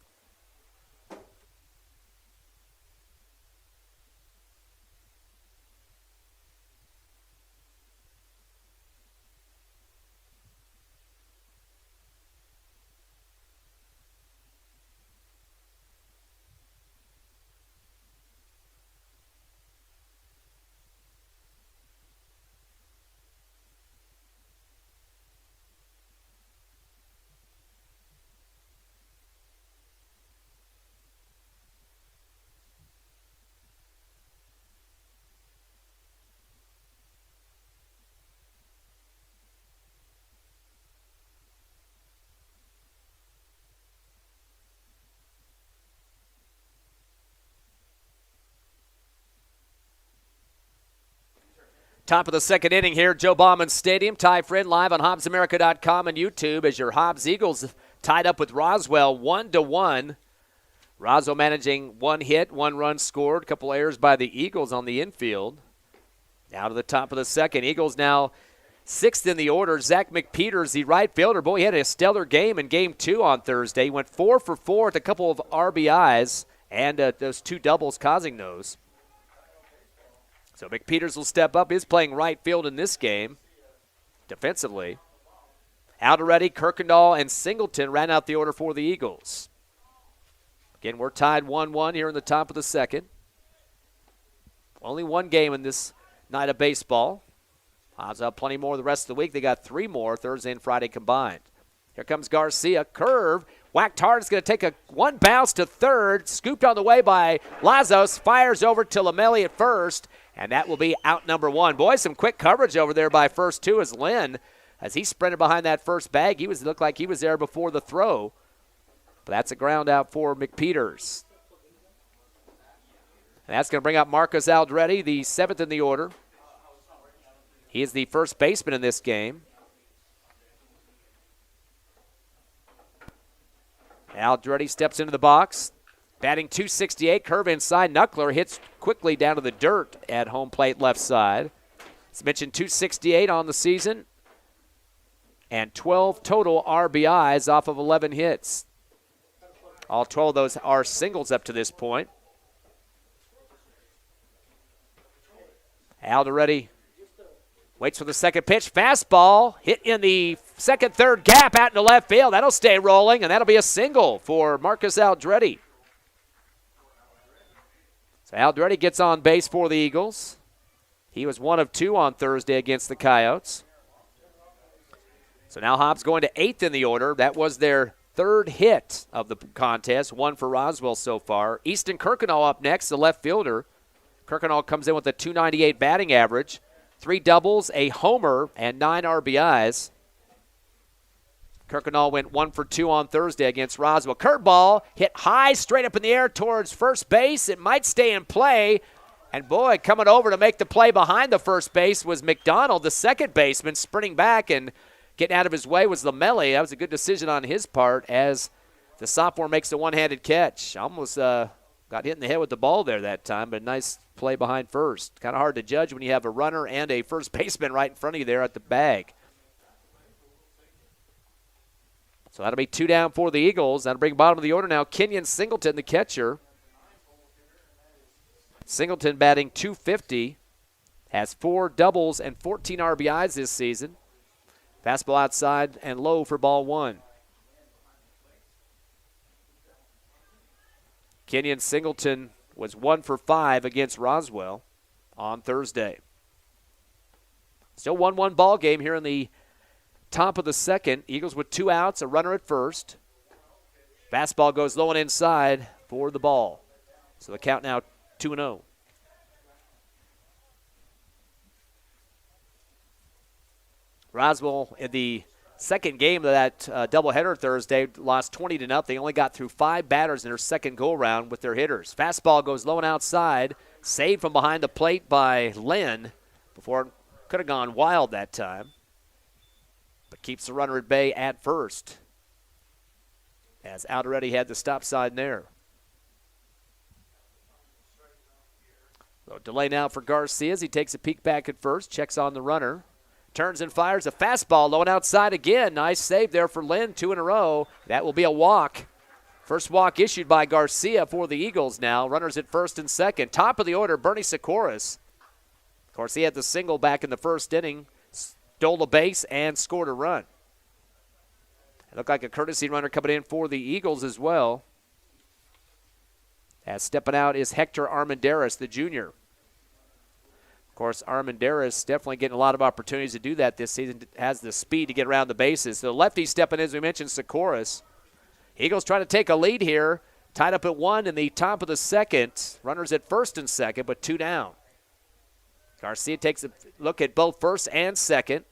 Top of the second inning here, Joe Bauman Stadium. Ty Friend live on HobbsAmerica.com and YouTube as your Hobbs Eagles tied up with Roswell 1-1. Roswell managing 1 hit, 1 run scored. A couple errors by the Eagles on the infield. Now to the top of the second. Eagles now 6th in the order. Zach Mcpeters, the right fielder. Boy, he had a stellar game in Game 2 on Thursday. He went 4 for 4 with a couple of RBIs and those 2 doubles causing those. So Mcpeters will step up. He's playing right field in this game defensively. Alderete, Kirkendall, and Singleton ran out the order for the Eagles. Again, we're tied 1-1 here in the top of the second. Only 1 game in this night of baseball. Hobbs have plenty more the rest of the week. They got 3 more Thursday and Friday combined. Here comes Garcia. Curve. Whacked hard. It's going to take a 1 bounce to third. Scooped on the way by Lazos. Fires over to Lamelli at first. And that will be out number 1. Boy, some quick coverage over there by first 2 as Lynn. As he sprinted behind that first bag, he looked like he was there before the throw. But that's a ground out for Mcpeters. And that's going to bring up Marcus Alderete, the 7th in the order. He is the first baseman in this game. Aldretti steps into the box. Batting .268, curve inside. Knuckler hits quickly down to the dirt at home plate left side. As mentioned, .268 on the season. And 12 total RBIs off of 11 hits. All 12 of those are singles up to this point. Aldretti waits for the second pitch. Fastball hit in the second, third gap out into left field. That'll stay rolling, and that'll be a single for Marcus Aldretti. So Aldretti gets on base for the Eagles. He was 1 of 2 on Thursday against the Coyotes. So now Hobbs going to 8th in the order. That was their third hit of the contest, 1 for Roswell so far. Easton Kirkendall up next, the left fielder. Kirkendall comes in with a .298 batting average, 3 doubles, a homer, and 9 RBIs. Kirkendall went 1 for 2 on Thursday against Roswell. Curveball hit high, straight up in the air towards first base. It might stay in play. And boy, coming over to make the play behind the first base was Mcdonald, the second baseman, sprinting back and getting out of his way was Lamelli. That was a good decision on his part as the sophomore makes a one-handed catch. Almost got hit in the head with the ball there that time, but a nice play behind first. Kind of hard to judge when you have a runner and a first baseman right in front of you there at the bag. So that'll be 2 down for the Eagles. That'll bring bottom of the order now. Kenyon Singleton, the catcher. Singleton batting .250, has 4 doubles and 14 RBIs this season. Fastball outside and low for ball 1. Kenyon Singleton was 1 for 5 against Roswell on Thursday. Still 1-1 ball game here in the top of the second. Eagles with 2 outs, a runner at first. Fastball goes low and inside for the ball. So the count now 2-0. Roswell in the second game of that doubleheader Thursday lost 20-0. They only got through 5 batters in their second go-around with their hitters. Fastball goes low and outside, saved from behind the plate by Lynn before it could have gone wild that time. But keeps the runner at bay at first as Aldretti had the stop sign there. So delay now for Garcia as he takes a peek back at first, checks on the runner. Turns and fires a fastball low and outside again. Nice save there for Lynn, 2 in a row. That will be a walk. First walk issued by Garcia for the Eagles now. Runners at first and second. Top of the order, Bernie Sacoros. Of course, he had the single back in the first inning, stole a base, and scored a run. It looked like a courtesy runner coming in for the Eagles as well. As stepping out is Hector Armendariz, the junior. Of course, Armendariz definitely getting a lot of opportunities to do that this season. Has the speed to get around the bases. The lefty stepping in, as we mentioned, Sacoros. Eagles trying to take a lead here. Tied up at 1 in the top of the second. Runners at first and second, but 2 down. Garcia takes a look at both first and second.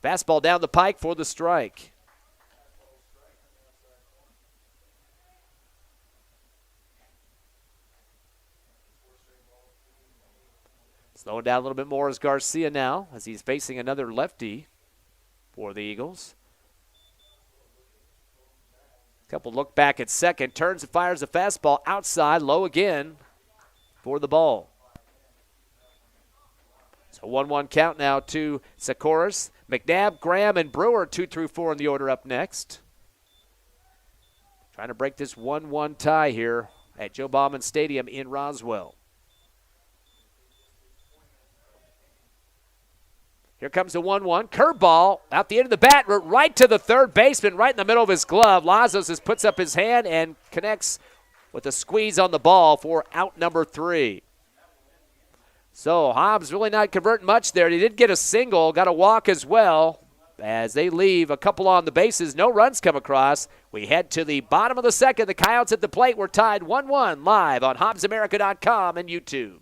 Fastball down the pike for the strike. Slowing down a little bit more is Garcia now as he's facing another lefty for the Eagles. Couple look back at second. Turns and fires a fastball outside, low again for the ball. So 1-1 count now to Sacoros. Mcnabb, Graham, and Brewer 2 through 4 in the order up next. Trying to break this 1-1 tie here at Joe Bauman Stadium in Roswell. Here comes the 1-1. Curveball out the end of the bat, right to the third baseman, right in the middle of his glove. Lazos just puts up his hand and connects with a squeeze on the ball for out number 3. So Hobbs really not converting much there. He did get a single, got a walk as well. As they leave a couple on the bases, no runs come across. We head to the bottom of the second. The Coyotes at the plate. We're tied 1-1 live on HobbsAmerica.com and YouTube.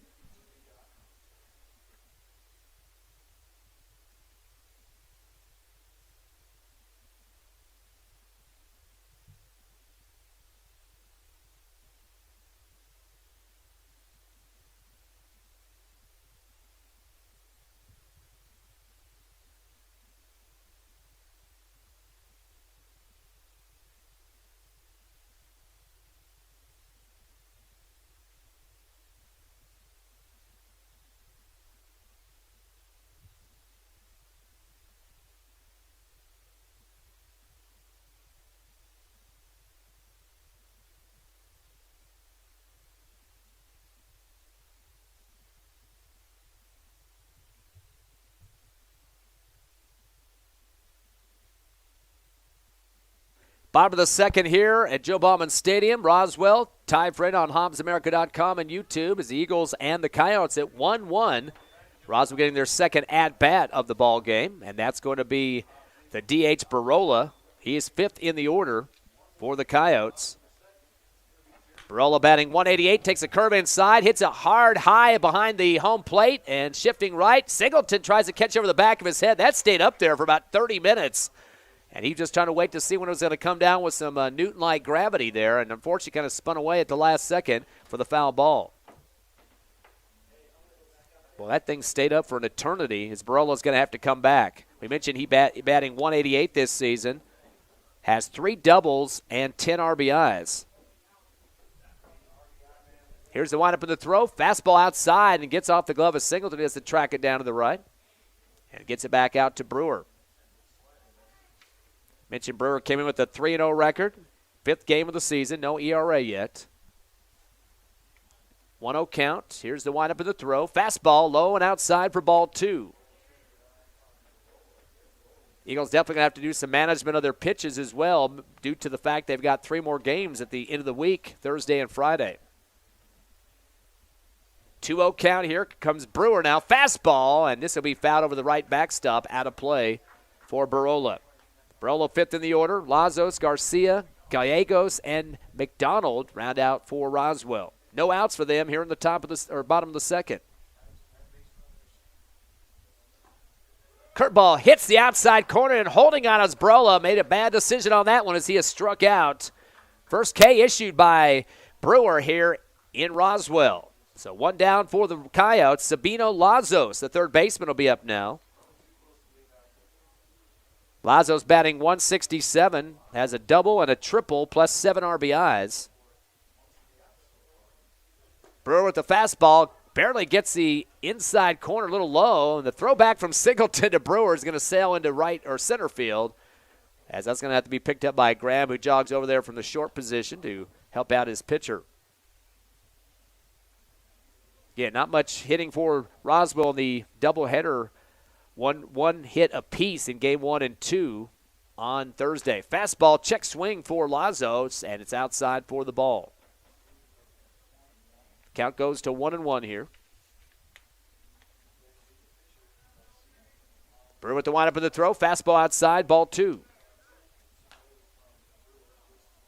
Bottom of the second here at Joe Bauman Stadium. Roswell tied for it on HobbsAmerica.com and YouTube as the Eagles and the Coyotes at 1-1. Roswell getting their second at-bat of the ball game, and that's going to be the DH Barola. He is fifth in the order for the Coyotes. Barola batting 188, takes a curve inside, hits a hard high behind the home plate, and shifting right. Singleton tries to catch over the back of his head. That stayed up there for about 30 minutes. And he just trying to wait to see when it was going to come down with some Newton-like gravity there, and unfortunately kind of spun away at the last second for the foul ball. Well, that thing stayed up for an eternity as Barola's going to have to come back. We mentioned he batting 188 this season, has 3 doubles and 10 RBIs. Here's the windup of the throw. Fastball outside and gets off the glove of Singleton. He has to track it down to the right and gets it back out to Brewer. Mentioned Brewer came in with a 3-0 record. 5th game of the season. No ERA yet. 1-0 count. Here's the windup of the throw. Fastball low and outside for ball 2. Eagles definitely going to have to do some management of their pitches as well due to the fact they've got 3 more games at the end of the week, Thursday and Friday. 2-0 count here. Comes Brewer now. Fastball, and this will be fouled over the right backstop, out of play for Barola. Barola 5th in the order. Lazos, Garcia, Gallegos, and Mcdonald round out for Roswell. No outs for them here in the bottom of the second. Curveball hits the outside corner, and holding on as Barola made a bad decision on that one as he has struck out. First K issued by Brewer here in Roswell. So 1 down for the Coyotes. Sabino Lazos, the third baseman, will be up now. Lazos batting 167, has a double and a triple plus 7 RBIs. Brewer with the fastball barely gets the inside corner a little low, and the throwback from Singleton to Brewer is going to sail into right or center field, as that's going to have to be picked up by Graham, who jogs over there from the short position to help out his pitcher. Yeah, not much hitting for Roswell in the doubleheader. One hit apiece in game 1 and 2 on Thursday. Fastball check swing for Lazos, and it's outside for the ball. Count goes to 1-1 here. Brewer with the windup of the throw. Fastball outside, ball 2.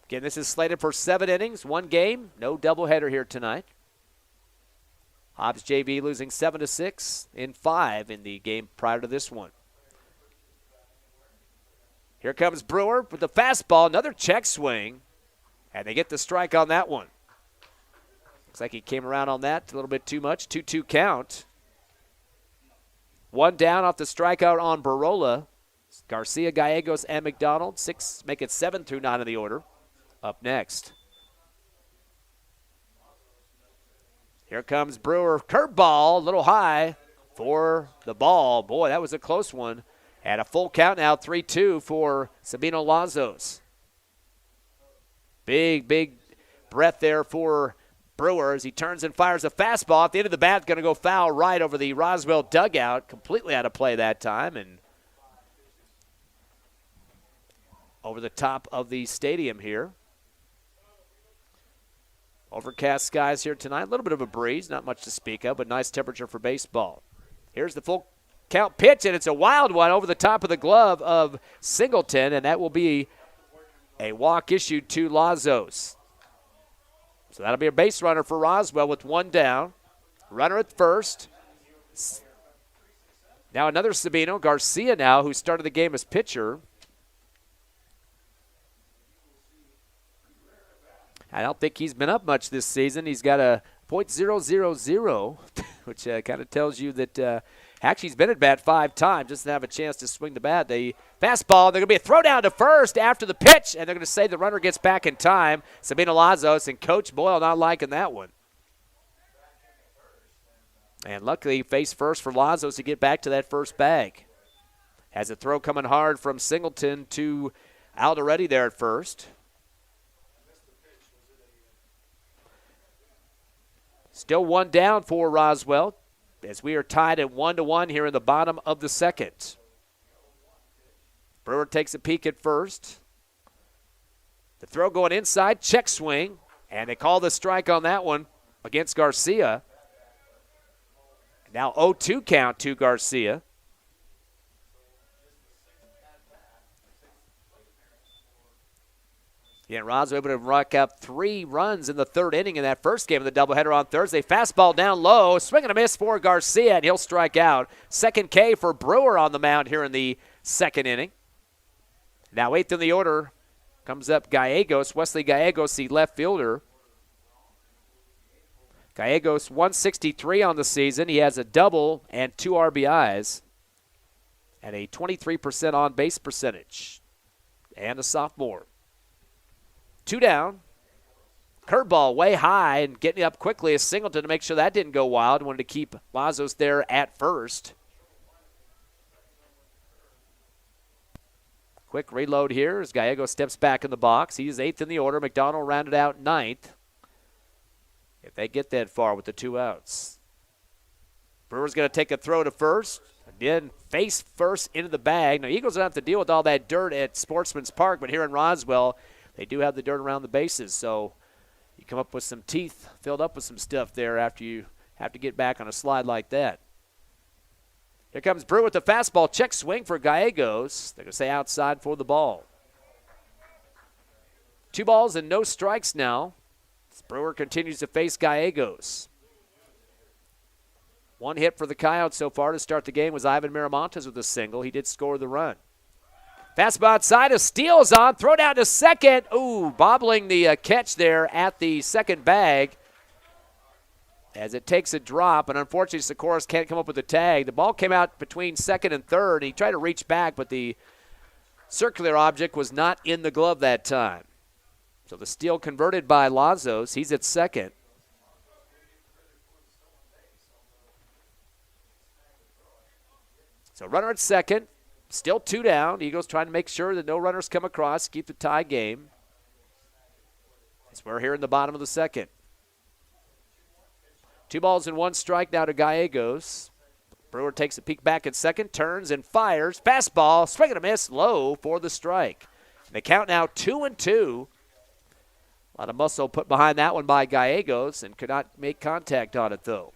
Again, this is slated for 7 innings, 1 game. No doubleheader here tonight. Hobbs JV losing 7-6 in 5 in the game prior to this one. Here comes Brewer with the fastball, another check swing, and they get the strike on that one. Looks like he came around on that a little bit too much. 2-2 count. 1 down off the strikeout on Barola. Garcia, Gallegos, and Mcdonald. 6 make it 7 through 9 in the order. Up next. Here comes Brewer. Curveball, a little high for the ball. Boy, that was a close one. At a full count now, 3-2 for Sabino Lazos. Big breath there for Brewer as he turns and fires a fastball. At the end of the bat, going to go foul right over the Roswell dugout. Completely out of play that time and over the top of the stadium here. Overcast skies here tonight. A little bit of a breeze, not much to speak of, but nice temperature for baseball. Here's the full count pitch, and it's a wild one over the top of the glove of Singleton, and that will be a walk issued to Lazos. So that'll be a base runner for Roswell with 1 down. Runner at first. Now another Sabino. Garcia now, who started the game as pitcher. I don't think he's been up much this season. He's got a .000, which kind of tells you that actually he's been at bat 5 times, just to have a chance to swing the bat. The fastball, they're going to be a throw down to first after the pitch, and they're going to say the runner gets back in time. Sabino Lazos and Coach Boyle not liking that one. And luckily, face first for Lazos to get back to that first bag. Has a throw coming hard from Singleton to Alderete there at first. Still 1 down for Roswell as we are tied at 1-1 here in the bottom of the second. Brewer takes a peek at first. The throw going inside, check swing, and they call the strike on that one against Garcia. Now 0-2 count to Garcia. Yeah, Roswell able to rack up 3 runs in the 3rd inning in that first game of the doubleheader on Thursday. Fastball down low, swing and a miss for Garcia, and he'll strike out. Second K for Brewer on the mound here in the 2nd inning. Now 8th in the order comes up Gallegos, Wesley Gallegos, the left fielder. Gallegos 163 on the season. He has a double and 2 RBIs and a 23% on-base percentage, and a sophomore. 2 down. Curveball way high and getting up quickly is Singleton to make sure that didn't go wild. Wanted to keep Lazos there at first. Quick reload here as Gallego steps back in the box. He's 8th in the order. Mcdonald rounded out 9th. If they get that far with the 2 outs. Brewer's going to take a throw to first. Again, face first into the bag. Now, Eagles don't have to deal with all that dirt at Sportsman's Park, but here in Roswell, they do have the dirt around the bases, so you come up with some teeth filled up with some stuff there after you have to get back on a slide like that. Here comes Brewer with the fastball. Check swing for Gallegos. They're going to say outside for the ball. 2 balls and no strikes now. Brewer continues to face Gallegos. 1 hit for the Coyotes so far to start the game was Ivan Maramontes with a single. He did score the run. Fastball outside, a steal's on, throw down to second. Ooh, bobbling the catch there at the second bag as it takes a drop, and unfortunately Sacoros can't come up with the tag. The ball came out between second and third. He tried to reach back, but the circular object was not in the glove that time. So the steal converted by Lazos. He's at second. So runner at second. Still 2 down. Eagles trying to make sure that no runners come across, keep the tie game. As we're here in the bottom of the 2nd. 2 balls and 1 strike now to Gallegos. Brewer takes a peek back at second, turns and fires. Fastball, swing and a miss, low for the strike. And they count now 2-2. A lot of muscle put behind that one by Gallegos and could not make contact on it, though.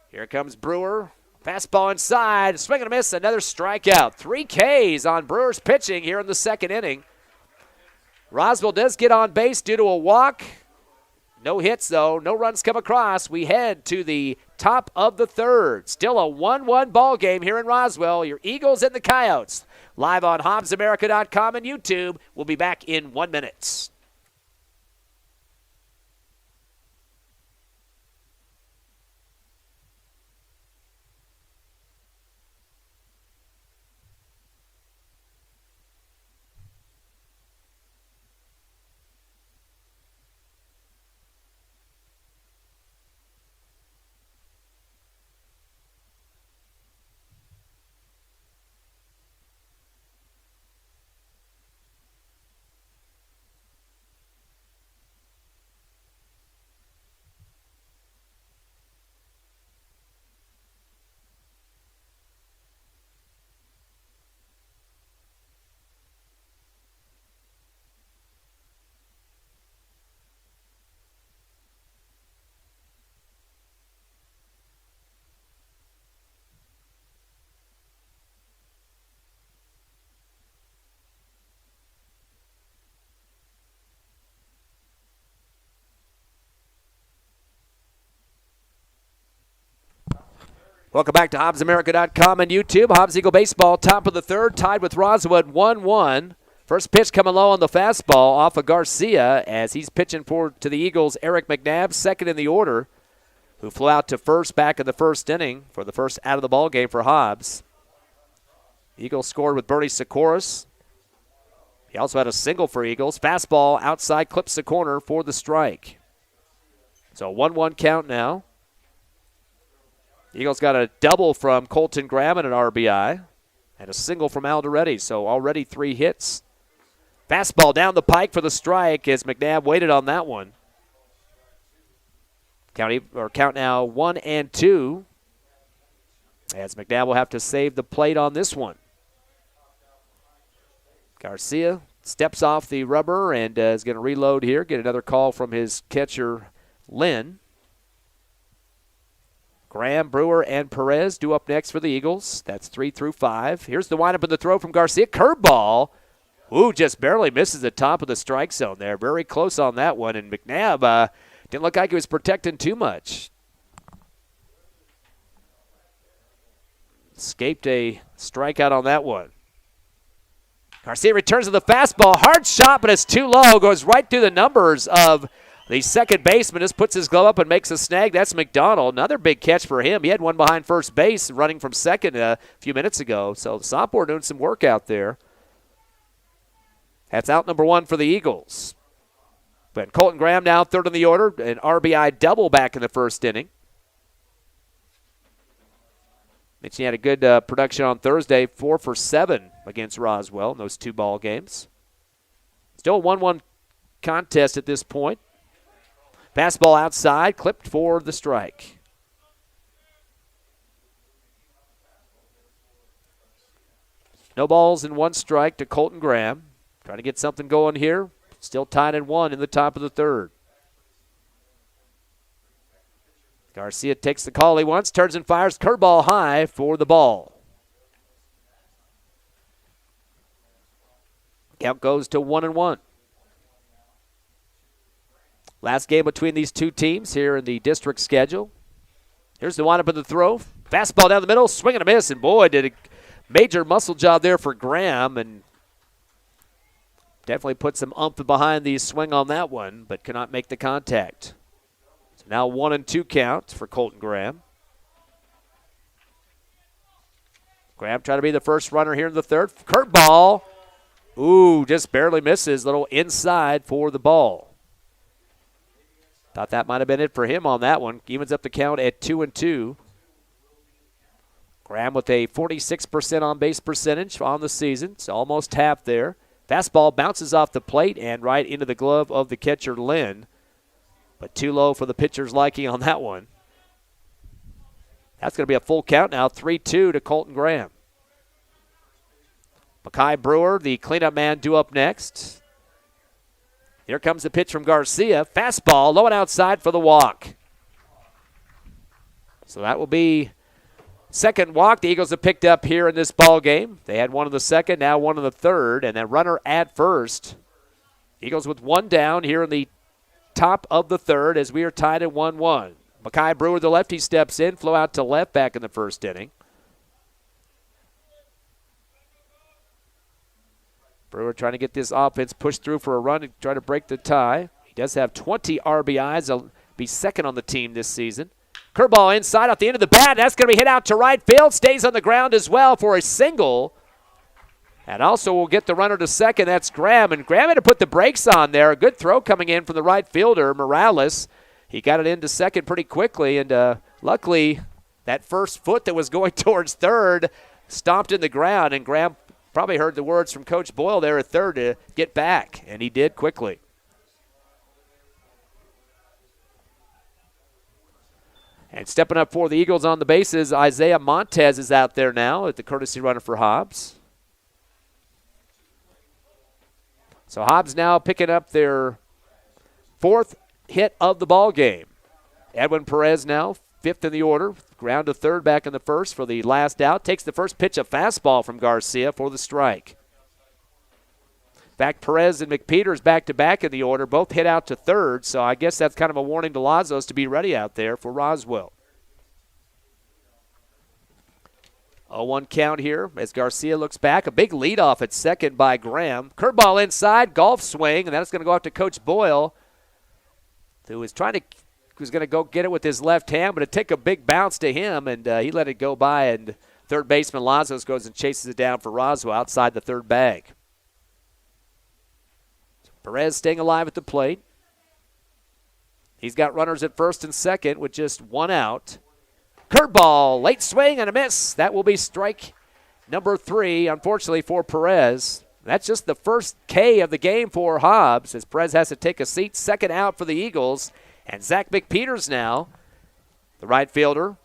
Here comes Brewer. Fastball inside. Swing and a miss. Another strikeout. 3 Ks on Brewer's pitching here in the 2nd inning. Roswell does get on base due to a walk. No hits, though. No runs come across. We head to the top of the 3rd. Still a 1-1 ball game here in Roswell. Your Eagles and the Coyotes. Live on HobbsAmerica.com and YouTube. We'll be back in 1 minute. Welcome back to HobbsAmerica.com and YouTube. Hobbs Eagle Baseball, top of the 3rd, tied with Roswell 1-1. First pitch coming low on the fastball off of Garcia as he's pitching forward to the Eagles. Eric Mcnabb, 2nd in the order, who flew out to first back in the 1st inning for the first out of the ball game for Hobbs. Eagles scored with Bernie Sacoros. He also had a single for Eagles. Fastball outside, clips the corner for the strike. So 1-1 count now. Eagles got a double from Colton Graham and an RBI, and a single from Alderetti, so already 3 hits. Fastball down the pike for the strike as Mcnabb waited on that one. Count now 1-2, as Mcnabb will have to save the plate on this one. Garcia steps off the rubber and is going to reload here, get another call from his catcher, Lynn. Graham, Brewer, and Perez due up next for the Eagles. That's 3 through 5. Here's the windup and the throw from Garcia. Curveball. Ooh, just barely misses the top of the strike zone there. Very close on that one. And Mcnabb didn't look like he was protecting too much. Escaped a strikeout on that one. Garcia returns to the fastball. Hard shot, but it's too low. Goes right through the numbers of the second baseman. Just puts his glove up and makes a snag. That's Mcdonald. Another big catch for him. He had one behind first base running from second a few minutes ago. So the sophomore doing some work out there. That's out number 1 for the Eagles. But Colton Graham now third in the order. An RBI double back in the first inning. Mitchell had a good production on Thursday, 4 for 7 against Roswell in those 2 ball games. Still a 1-1 contest at this point. Fastball outside, clipped for the strike. No balls and 1 strike to Colton Graham. Trying to get something going here. Still tied at 1 in the top of the third. Garcia takes the call he wants, turns and fires, curveball high for the ball. Count goes to 1-1. Last game between these two teams here in the district schedule. Here's the windup of the throw. Fastball down the middle, swing and a miss, and boy, did a major muscle job there for Graham, and definitely put some oomph behind the swing on that one, but cannot make the contact. So now 1-2 count for Colton Graham. Graham trying to be the first runner here in the third. Curveball. Ooh, just barely misses. Little inside for the ball. Thought that might have been it for him on that one. Evens up the count at 2-2. Graham with a 46% on-base percentage on the season. It's almost half there. Fastball bounces off the plate and right into the glove of the catcher, Lynn. But too low for the pitcher's liking on that one. That's going to be a full count now, 3-2 to Colton Graham. Mackay Brewer, the cleanup man, due up next. Here comes the pitch from Garcia. Fastball, low and outside for the walk. So that will be second walk the Eagles have picked up here in this ball game. They had one in the second, now one in the third, and then runner at first. Eagles with one down here in the top of the third as we are tied at 1-1. Mackay Brewer, the lefty, steps in, flow out to left back in the first inning. Brewer trying to get this offense pushed through for a run and try to break the tie. He does have 20 RBIs. He'll be second on the team this season. Curveball inside off the end of the bat. That's going to be hit out to right field. Stays on the ground as well for a single. And also will get the runner to second. That's Graham. And Graham had to put the brakes on there. A good throw coming in from the right fielder, Morales. He got it into second pretty quickly. And luckily, that first foot that was going towards third stomped in the ground. And Graham probably heard the words from Coach Boyle there at third to get back. And he did quickly. And stepping up for the Eagles on the bases, Isaiah Montez is out there now at the courtesy runner for Hobbs. So Hobbs now picking up their fourth hit of the ball game. Edwin Perez now fifth in the order. Ground to third back in the first for the last out. Takes the first pitch, a fastball from Garcia for the strike. In fact, Perez and Mcpeters back-to-back in the order, both hit out to third, so I guess that's kind of a warning to Lazos to be ready out there for Roswell. 0-1 count here as Garcia looks back. A big leadoff at second by Graham. Curveball inside, golf swing, and that's going to go out to Coach Boyle, who was going to go get it with his left hand, but it took a big bounce to him, and he let it go by, and third baseman Lazos goes and chases it down for Roswell outside the third bag. Perez staying alive at the plate. He's got runners at first and second with just one out. Curveball, late swing and a miss. That will be strike number 3, unfortunately, for Perez. That's just the first K of the game for Hobbs as Perez has to take a seat. Second out for the Eagles. And Zach Mcpeters now, the right fielder.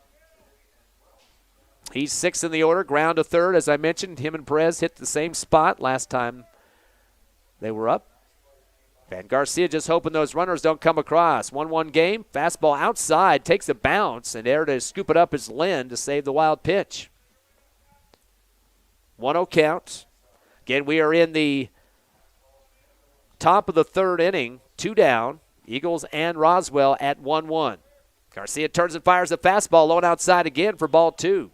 He's 6th in the order, ground to third. As I mentioned, him and Perez hit the same spot last time They were up. Van Garcia just hoping those runners don't come across. 1-1 game. Fastball outside. Takes a bounce. And there to scoop it up is Lynn to save the wild pitch. 1-0 count. Again, we are in the top of the third inning. 2 down. Eagles and Roswell at 1-1. Garcia turns and fires a fastball. Low and outside again for ball 2.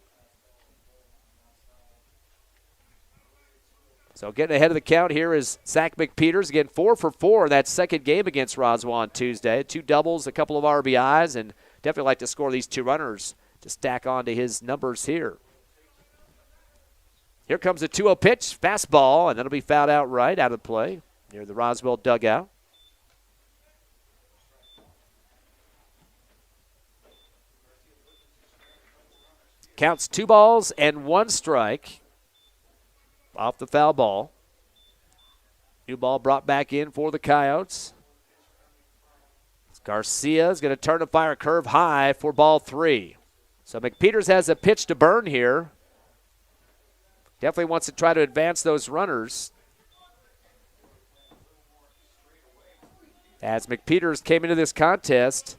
So getting ahead of the count here is Zach Mcpeters. Again, 4 for 4 in that second game against Roswell on Tuesday. 2 doubles, a couple of RBIs, and definitely like to score these 2 runners to stack on to his numbers here. Here comes a 2-0 pitch, fastball, and that'll be fouled out right out of play near the Roswell dugout. Counts 2 balls and 1 strike. Off the foul ball. New ball brought back in for the Coyotes. Garcia is going to turn and fire a curve high for ball 3. So Mcpeters has a pitch to burn here. Definitely wants to try to advance those runners. As Mcpeters came into this contest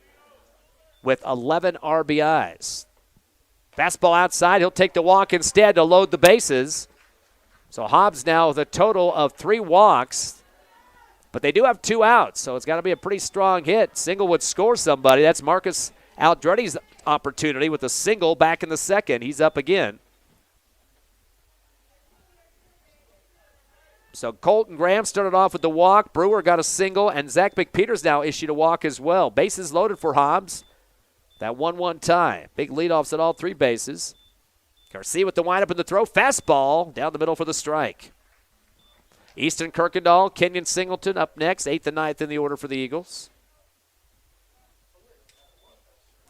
with 11 RBIs. Fastball outside. He'll take the walk instead to load the bases. So Hobbs now with a total of 3 walks, but they do have 2 outs, so it's got to be a pretty strong hit. Single would score somebody. That's Marcus Aldretti's opportunity with a single back in the second. He's up again. So Colton Graham started off with the walk. Brewer got a single, and Zach Mcpeters now issued a walk as well. Bases loaded for Hobbs. That 1-1 tie. Big leadoffs at all 3 bases. Garcia with the windup and the throw. Fastball down the middle for the strike. Easton Kirkendall, Kenyon Singleton up next. 8th and 9th in the order for the Eagles.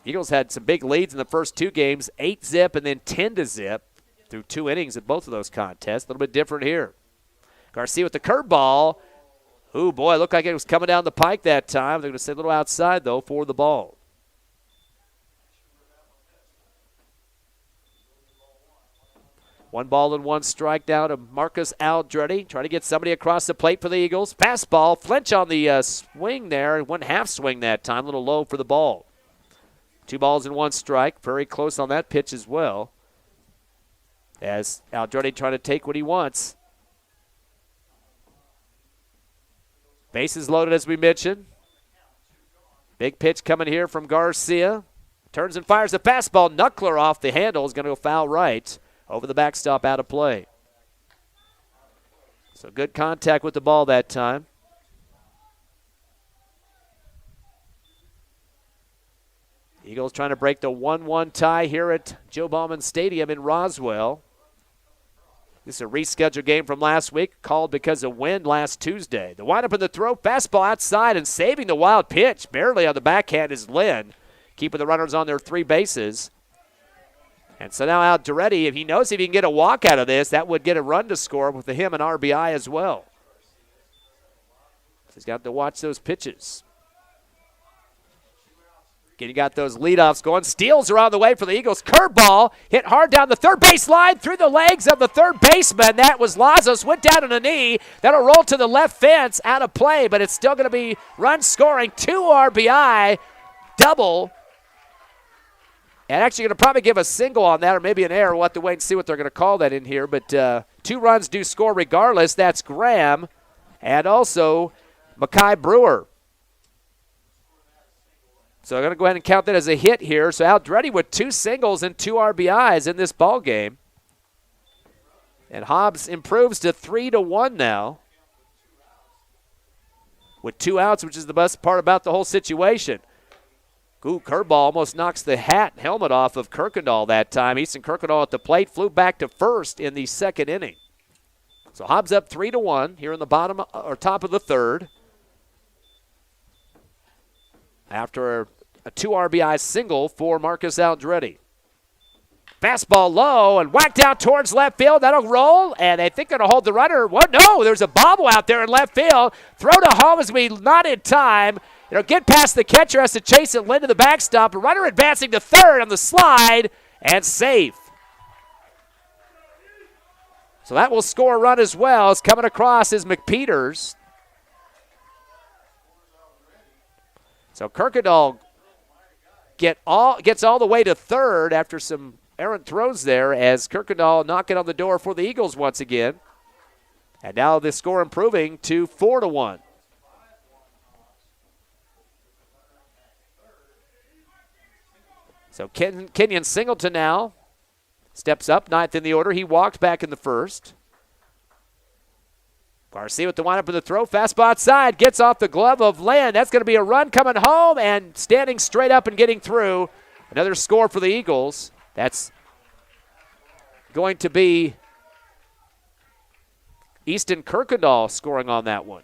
Eagles had some big leads in the first 2 games. 8-zip and then 10-zip through 2 innings in both of those contests. A little bit different here. Garcia with the curveball. Ooh, boy, it looked like it was coming down the pike that time. They're going to say a little outside, though, for the ball. 1 ball and 1 strike down to Marcus Aldretti. Trying to get somebody across the plate for the Eagles. Fastball, flinch on the swing there. 1 half swing that time. A little low for the ball. 2 balls and 1 strike. Very close on that pitch as well. As Aldretti trying to take what he wants. Bases loaded as we mentioned. Big pitch coming here from Garcia. Turns and fires the fastball. Knuckler off the handle is going to go foul right. Over the backstop, out of play. So good contact with the ball that time. Eagles trying to break the 1-1 tie here at Joe Bauman Stadium in Roswell. This is a rescheduled game from last week, called because of wind last Tuesday. The windup in the throw, fastball outside, and saving the wild pitch. Barely on the backhand is Lynn, keeping the runners on their 3 bases. And so now Aldretti, if he knows if he can get a walk out of this, that would get a run to score with him an RBI as well. So he's got to watch those pitches. Again, you got those leadoffs going. Steals around the way for the Eagles. Curveball hit hard down the third base line through the legs of the third baseman. That was Lazos. Went down on a knee. That'll roll to the left fence, out of play, but it's still going to be run scoring. 2 RBI, double. And actually going to probably give a single on that or maybe an error. We'll have to wait and see what they're going to call that in here. But 2 runs do score regardless. That's Graham and also Mackay Brewer. So I'm going to go ahead and count that as a hit here. So Aldretti with 2 singles and 2 RBIs in this ball game. And Hobbs improves to 3-1 now with 2 outs, which is the best part about the whole situation. Ooh, curveball almost knocks the helmet off of Kirkendall that time. Easton Kirkendall at the plate, flew back to first in the second inning. So Hobbs up 3-1 here in the bottom or top of the third. After a 2 RBI single for Marcus Aldretti. Fastball low and whacked out towards left field. That'll roll, and they think they're going to hold the runner. What? No, there's a bobble out there in left field. Throw to home as we not in time. It'll get past the catcher, has to chase it, Lynn to the backstop. A runner advancing to third on the slide, and safe. So that will score a run as well. It's coming across is Mcpeters. So Kirkendall gets all the way to third after some errant throws there as Kirkendall knocking on the door for the Eagles once again. And now the score improving to 4-1. So Kenyon Singleton now steps up, ninth in the order. He walked back in the first. Garcia with the windup of the throw. Fastball outside. Gets off the glove of Land. That's going to be a run coming home and standing straight up and getting through. Another score for the Eagles. That's going to be Easton Kirkendall scoring on that one.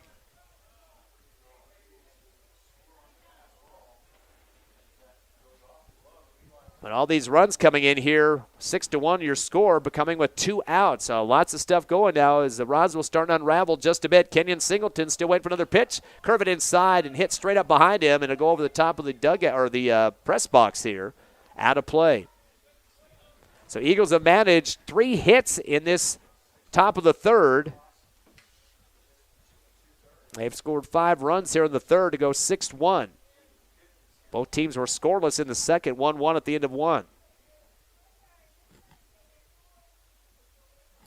And all these runs coming in here, 6-1 your score, becoming with 2 outs. So lots of stuff going now as the Roswell starting to unravel just a bit. Kenyon Singleton still waiting for another pitch. Curve it inside and hit straight up behind him, and it'll go over the top of the dugout or the press box here. Out of play. So Eagles have managed 3 hits in this top of the third. They've scored 5 runs here in the third to go 6-1. Both teams were scoreless in the second, 1-1 at the end of 1.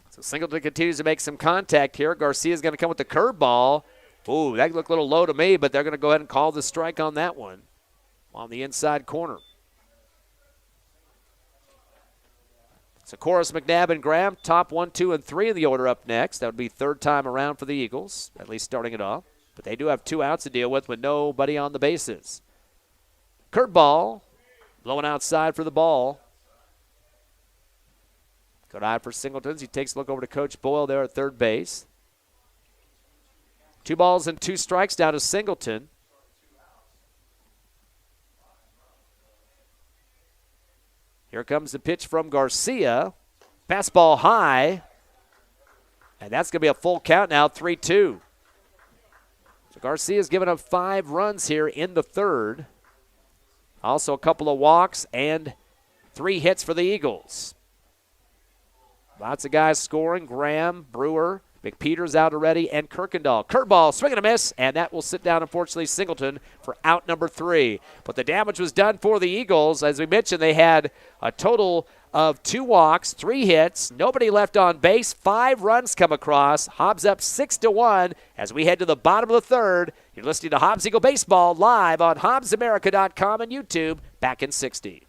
So Singleton continues to make some contact here. Garcia's going to come with the curveball. Ooh, that looked a little low to me, but they're going to go ahead and call the strike on that one on the inside corner. Sacoros, Mcnabb, and Graham, top 1, 2, and 3 in the order up next. That would be third time around for the Eagles, at least starting it off. But they do have 2 outs to deal with nobody on the bases. Curveball, blowing outside for the ball. Good eye for Singletons. He takes a look over to Coach Boyle there at third base. 2 balls and 2 strikes down to Singleton. Here comes the pitch from Garcia. Fastball high. And that's going to be a full count now, 3-2. So Garcia's given up 5 runs here in the third. Also a couple of walks and 3 hits for the Eagles. Lots of guys scoring. Graham, Brewer, Mcpeters out already, and Kirkendall. Curveball, swing and a miss, and that will sit down, unfortunately, Singleton for out number 3. But the damage was done for the Eagles. As we mentioned, they had a total of 2 walks, 3 hits, nobody left on base, 5 runs come across. Hobbs up 6-1 as we head to the bottom of the third. You're listening to Hobbs Eagle Baseball live on HobbsAmerica.com and YouTube. Back in 60.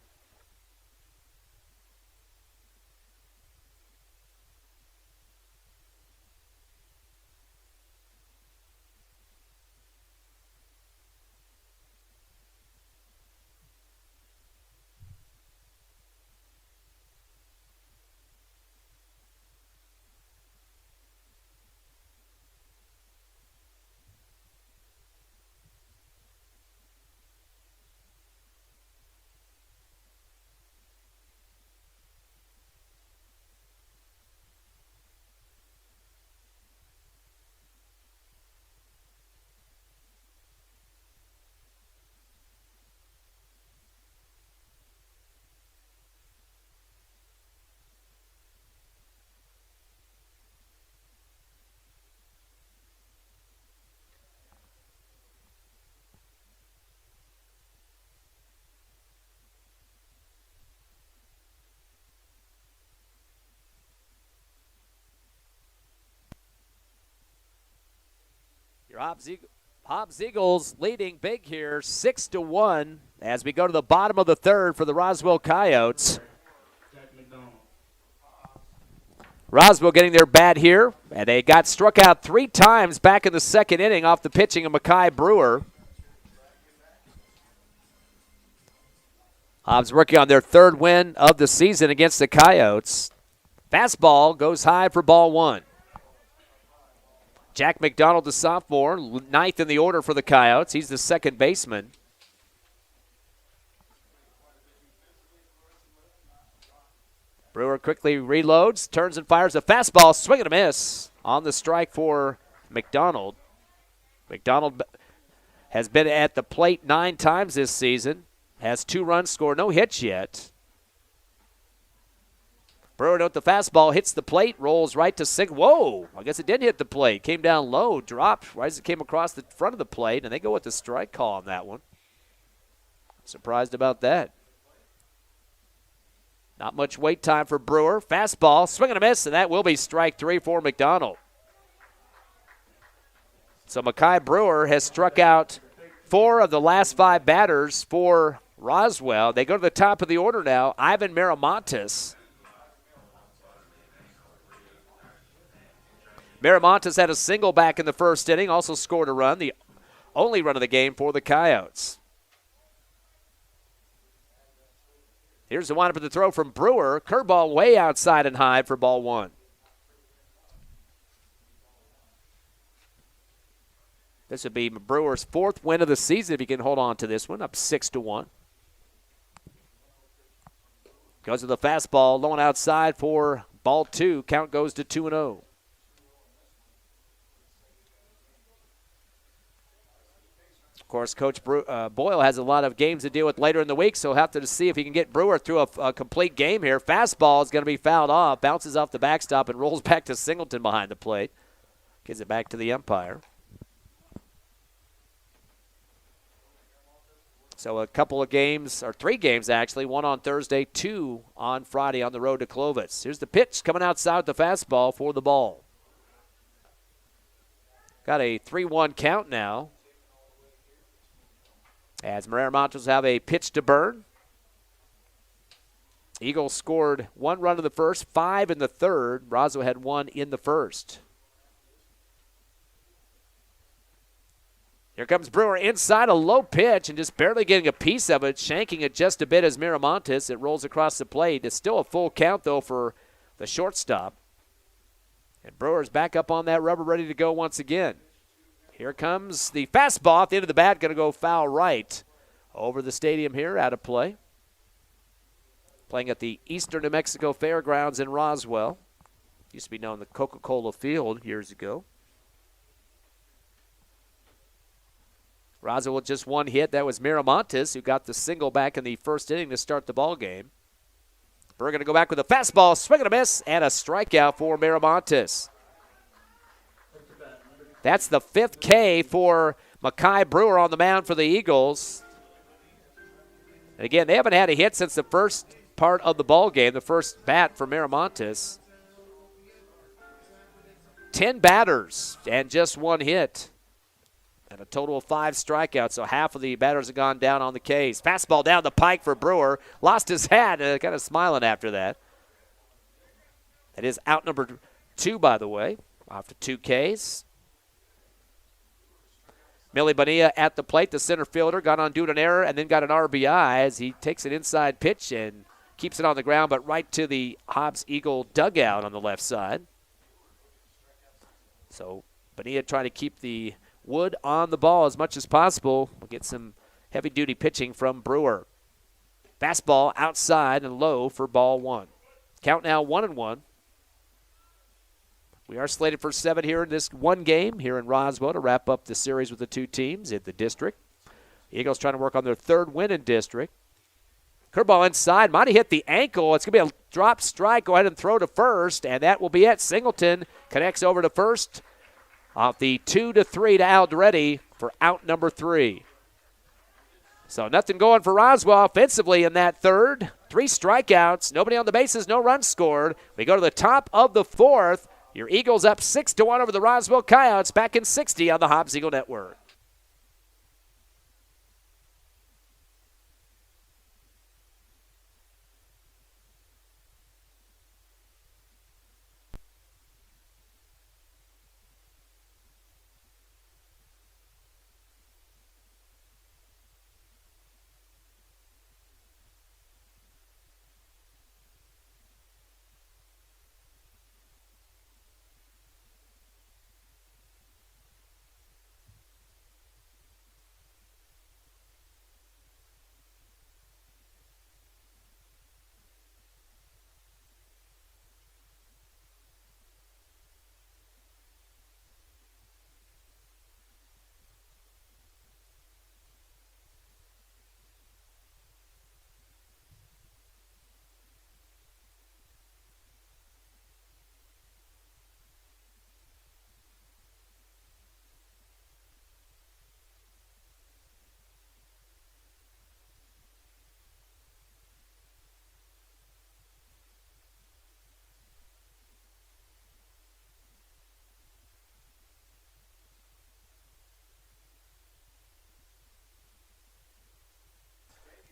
Your Hobbs Eagles leading big here, 6-1 as we go to the bottom of the third for the Roswell Coyotes. Roswell getting their bat here, and they got struck out 3 times back in the second inning off the pitching of Mackay Brewer. Hobbs working on their 3rd win of the season against the Coyotes. Fastball goes high for ball 1. Jack Mcdonald, the sophomore, 9th in the order for the Coyotes. He's the second baseman. Brewer quickly reloads, turns and fires a fastball, swing and a miss on the strike for Mcdonald. Mcdonald has been at the plate 9 times this season, has 2 runs scored, no hits yet. Brewer note the fastball hits the plate, rolls right to Sig. Whoa, I guess it did hit the plate. Came down low, dropped right as it came across the front of the plate, and they go with the strike call on that one. Surprised about that. Not much wait time for Brewer. Fastball, swing and a miss, and that will be strike 3 for Mcdonald. So Mekhi Brewer has struck out 4 of the last 5 batters for Roswell. They go to the top of the order now. Ivan Maramontes. Maramontes had a single back in the first inning, also scored a run, the only run of the game for the Coyotes. Here's the windup of the throw from Brewer. Curveball way outside and high for ball 1. This would be Brewer's 4th win of the season if he can hold on to this one, up 6-1. Goes to the fastball, low and outside for ball 2. Count goes to 2-0. Of course, Coach Boyle has a lot of games to deal with later in the week, so he'll have to see if he can get Brewer through a complete game here. Fastball is going to be fouled off, bounces off the backstop, and rolls back to Singleton behind the plate. Gives it back to the umpire. So a couple of games, or 3 games actually, 1 on Thursday, 2 on Friday on the road to Clovis. Here's the pitch coming outside with the fastball for the ball. Got a 3-1 count now. As Maramontes have a pitch to burn. Eagles scored 1 run in the first, 5 in the third. Roswell had 1 in the first. Here comes Brewer inside, a low pitch and just barely getting a piece of it, shanking it just a bit as Maramontes. It rolls across the plate. It's still a full count, though, for the shortstop. And Brewer's back up on that rubber, ready to go once again. Here comes the fastball at the end of the bat, going to go foul right over the stadium here, out of play. Playing at the Eastern New Mexico Fairgrounds in Roswell. Used to be known as the Coca-Cola Field years ago. Roswell with just 1 hit. That was Maramontes, who got the single back in the first inning to start the ball game. We're going to go back with a fastball, swing and a miss, and a strikeout for Maramontes. That's the 5th K for Mekhi Brewer on the mound for the Eagles. And again, they haven't had a hit since the first part of the ball game, the first bat for Maramontes. 10 batters and just 1 hit. And a total of 5 strikeouts, so half of the batters have gone down on the Ks. Fastball down the pike for Brewer. Lost his hat, kind of smiling after that. That is out number 2, by the way, after 2 Ks. Millie Bonilla at the plate, the center fielder, got on due to an error and then got an RBI as he takes an inside pitch and keeps it on the ground, but right to the Hobbs Eagle dugout on the left side. So Bonilla trying to keep the wood on the ball as much as possible. We'll get some heavy-duty pitching from Brewer. Fastball outside and low for ball 1. Count now 1-1. We are slated for 7 here in this one game here in Roswell to wrap up the series with the 2 teams in the district. The Eagles trying to work on their 3rd win in district. Curveball inside. Might have hit the ankle. It's going to be a drop strike. Go ahead and throw to first, and that will be it. Singleton connects over to first off the 2-3 to Aldretti for out number 3. So nothing going for Roswell offensively in that 3rd. 3 strikeouts. Nobody on the bases. No runs scored. We go to the top of the 4th. Your Eagles up 6-1 over the Roswell Coyotes, back in 60 on the Hobbs Eagle Network.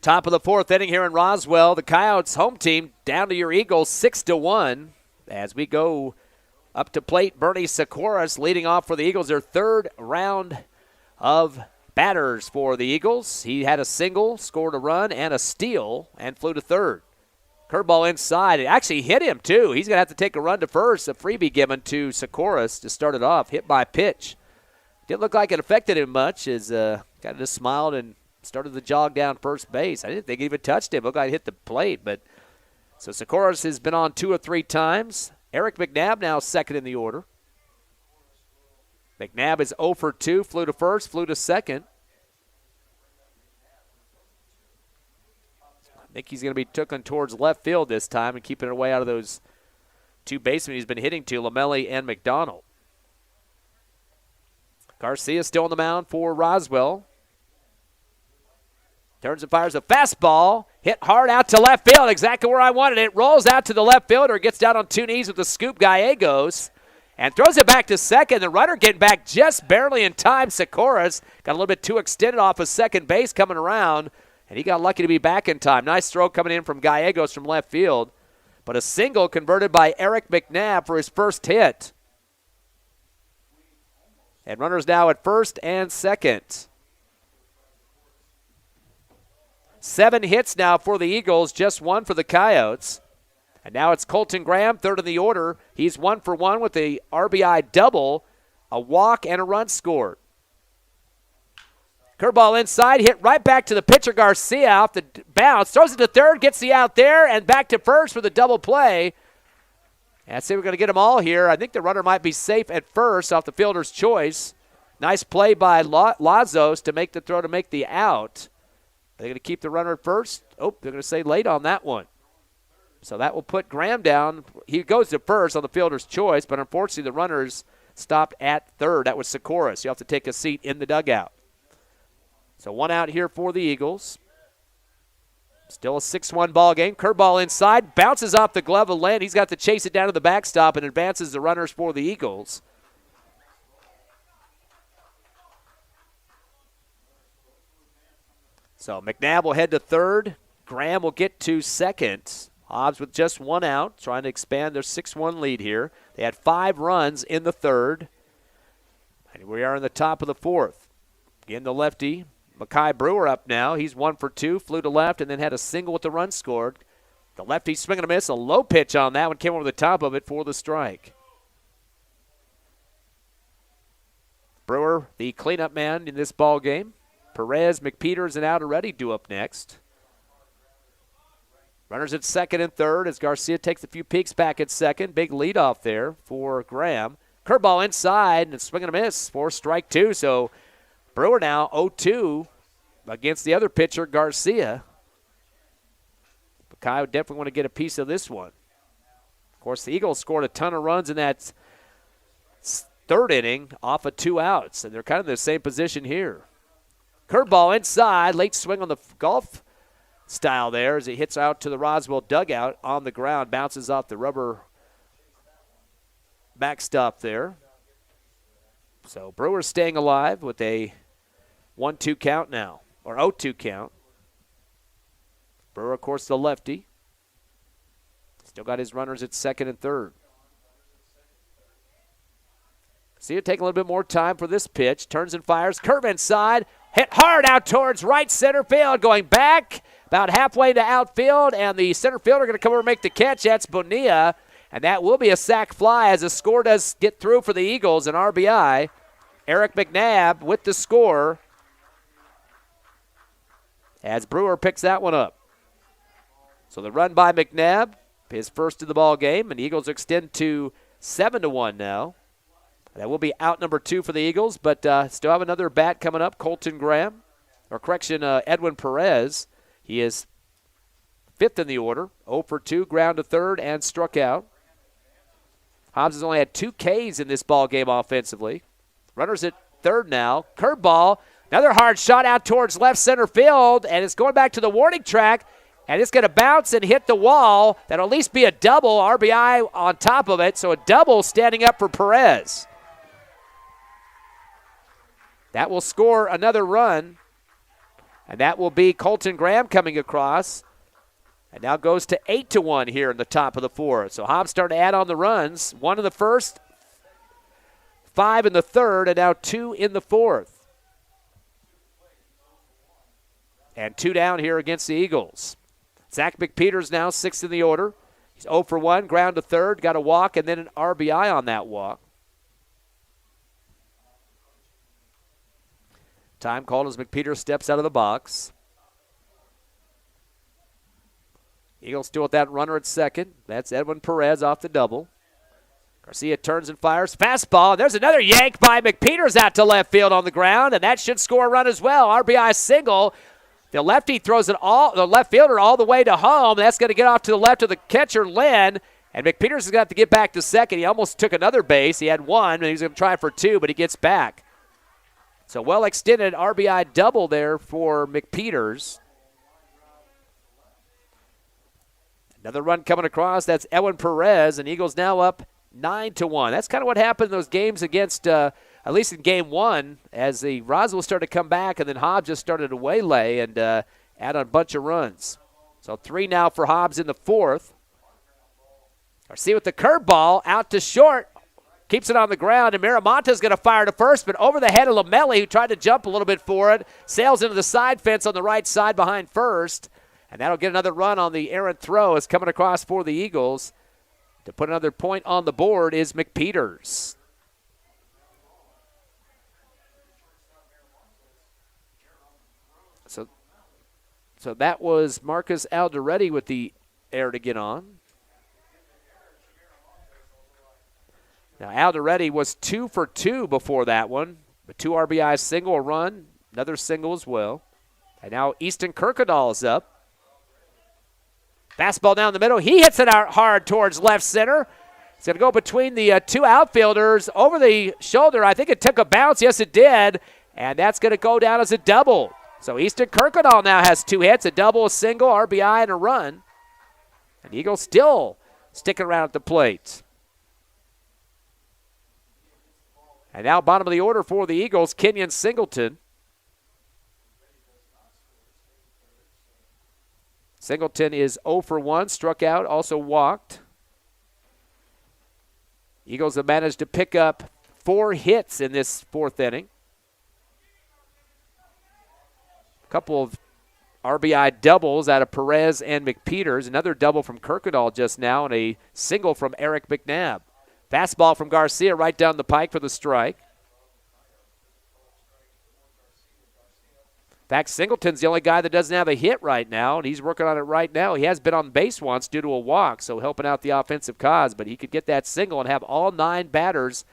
Top of the fourth inning here in Roswell. The Coyotes home team down to your Eagles 6-1 as we go up to plate. Bernie Sacoros leading off for the Eagles, their third round of batters for the Eagles. He had a single, scored a run, and a steal, and flew to third. Curveball inside. It actually hit him, too. He's going to have to take a run to first. A freebie given to Sacoros to start it off. Hit by pitch. Didn't look like it affected him much as kind of just smiled and started the jog down first base. I didn't think he even touched him. Looked like he hit the plate. But so Sacoros has been on 2 or 3 times. Eric Mcnabb now second in the order. Mcnabb is 0 for 2. Flew to first, flew to second. I think he's going to be taken towards left field this time and keeping it away out of those 2 basemen he's been hitting to, Lamelli and Mcdonald. Garcia still on the mound for Roswell. Turns and fires a fastball. Hit hard out to left field, exactly where I wanted it. Rolls out to the left fielder, gets down on 2 knees with the scoop, Gallegos, and throws it back to second. The runner getting back just barely in time. Sacoros got a little bit too extended off of second base coming around, and he got lucky to be back in time. Nice throw coming in from Gallegos from left field, but a single converted by Eric Mcnabb for his first hit. And runners now at first and second. 7 hits now for the Eagles, just 1 for the Coyotes. And now it's Colton Graham, third in the order. He's 1 for 1 with a RBI double, a walk, and a run scored. Curveball inside, hit right back to the pitcher Garcia off the bounce. Throws it to third, gets the out there, and back to first for the double play. And I say we're going to get them all here. I think the runner might be safe at first off the fielder's choice. Nice play by Lazos to make the throw to make the out. Are they going to keep the runner at first? Oh, they're going to say late on that one. So that will put Graham down. He goes to first on the fielder's choice, but unfortunately the runners stopped at third. That was Sacoros. You have to take a seat in the dugout. So 1 out here for the Eagles. Still a 6-1 ball game. Curveball inside, bounces off the glove of Lynn. He's got to chase it down to the backstop and advances the runners for the Eagles. So Mcnabb will head to third. Graham will get to second. Hobbs with just 1 out, trying to expand their 6-1 lead here. They had 5 runs in the third. And we are in the top of the fourth. Again, the lefty, Mackay Brewer up now. He's 1 for 2, flew to left, and then had a single with the run scored. The lefty swing and a miss, a low pitch on that one, came over the top of it for the strike. Brewer, the cleanup man in this ball game. Perez, Mcpeters, and out already due up next. Runners at second and third as Garcia takes a few peeks back at second. Big leadoff there for Graham. Curveball inside and a swing and a miss for strike 2. So Brewer now 0-2 against the other pitcher, Garcia. Mackay would definitely want to get a piece of this one. Of course, the Eagles scored a ton of runs in that third inning off of 2 outs, and they're kind of in the same position here. Curveball inside, late swing on the golf style there as it hits out to the Roswell dugout on the ground, bounces off the rubber backstop there. So Brewer's staying alive with a 1-2 count now, or 0-2 count. Brewer, of course, the lefty. Still got his runners at second and third. See it taking a little bit more time for this pitch. Turns and fires, curve inside, hit hard out towards right center field, going back about halfway to outfield, and the center fielder going to come over and make the catch. That's Bonilla, and that will be a sac fly as the score does get through for the Eagles, an RBI. Eric Mcnabb with the score as Brewer picks that one up. So the run by Mcnabb, his first of the ball game, and the Eagles extend to 7-1 now. That will be out number 2 for the Eagles, but still have another bat coming up, Colton Graham, Edwin Perez. He is 5th in the order, 0 for 2, ground to third, and struck out. Hobbs has only had 2 Ks in this ball game offensively. Runners at third now. Curveball, another hard shot out towards left center field, and it's going back to the warning track, and it's going to bounce and hit the wall. That'll at least be a double, RBI on top of it, so a double standing up for Perez. That will score another run And that will be Colton Graham coming across. And now goes to 8-1 here in the top of the fourth. So Hobbs starting to add on the runs. 1 in the first, 5 in the third, and now 2 in the fourth. And 2 down here against the Eagles. Zach Mcpeters now 6th in the order. He's 0 for 1, ground to third, got a walk, and then an RBI on that walk. Time called as Mcpeters steps out of the box. Eagles still with that runner at second. That's Edwin Perez off the double. Garcia turns and fires. Fastball. There's another yank by Mcpeters out to left field on the ground, and that should score a run as well. RBI single. The lefty throws it the left fielder all the way to home. That's going to get off to the left of the catcher, Lynn. And Mcpeters has got to get back to second. He almost took another base. He had 1, and he was going to try for 2, but he gets back. So well-extended RBI double there for Mcpeters. Another run coming across. That's Edwin Perez, and Eagles now up 9-1. That's kind of what happened in those games against, at least in game 1, as the Roswell started to come back, and then Hobbs just started to waylay and add on a bunch of runs. So 3 now for Hobbs in the fourth. Garcia with the curveball out to short. Keeps it on the ground, and Maramontes is going to fire to first, but over the head of Lamelli, who tried to jump a little bit for it, sails into the side fence on the right side behind first, and that'll get another run on the errant throw. Is coming across for the Eagles. To put another point on the board is Mcpeters. So that was Marcus Alderetti with the error to get on. Now, Alderetti was 2 for 2 before that one. A 2 RBI single, a run, another single as well. And now Easton Kirkendall is up. Fastball down the middle. He hits it out hard towards left center. It's going to go between the 2 outfielders over the shoulder. I think it took a bounce. Yes, it did. And that's going to go down as a double. So Easton Kirkendall now has 2 hits, a double, a single, RBI, and a run. And the Eagles still sticking around at the plate. And now bottom of the order for the Eagles, Kenyon Singleton. Singleton is 0 for 1, struck out, also walked. Eagles have managed to pick up 4 hits in this fourth inning. A couple of RBI doubles out of Perez and Mcpeters. Another double from Kirkendall just now, and a single from Eric Mcnabb. Fastball from Garcia right down the pike for the strike. In fact, Singleton's the only guy that doesn't have a hit right now, and he's working on it right now. He has been on base once due to a walk, so helping out the offensive cause, but he could get that single and have all 9 batters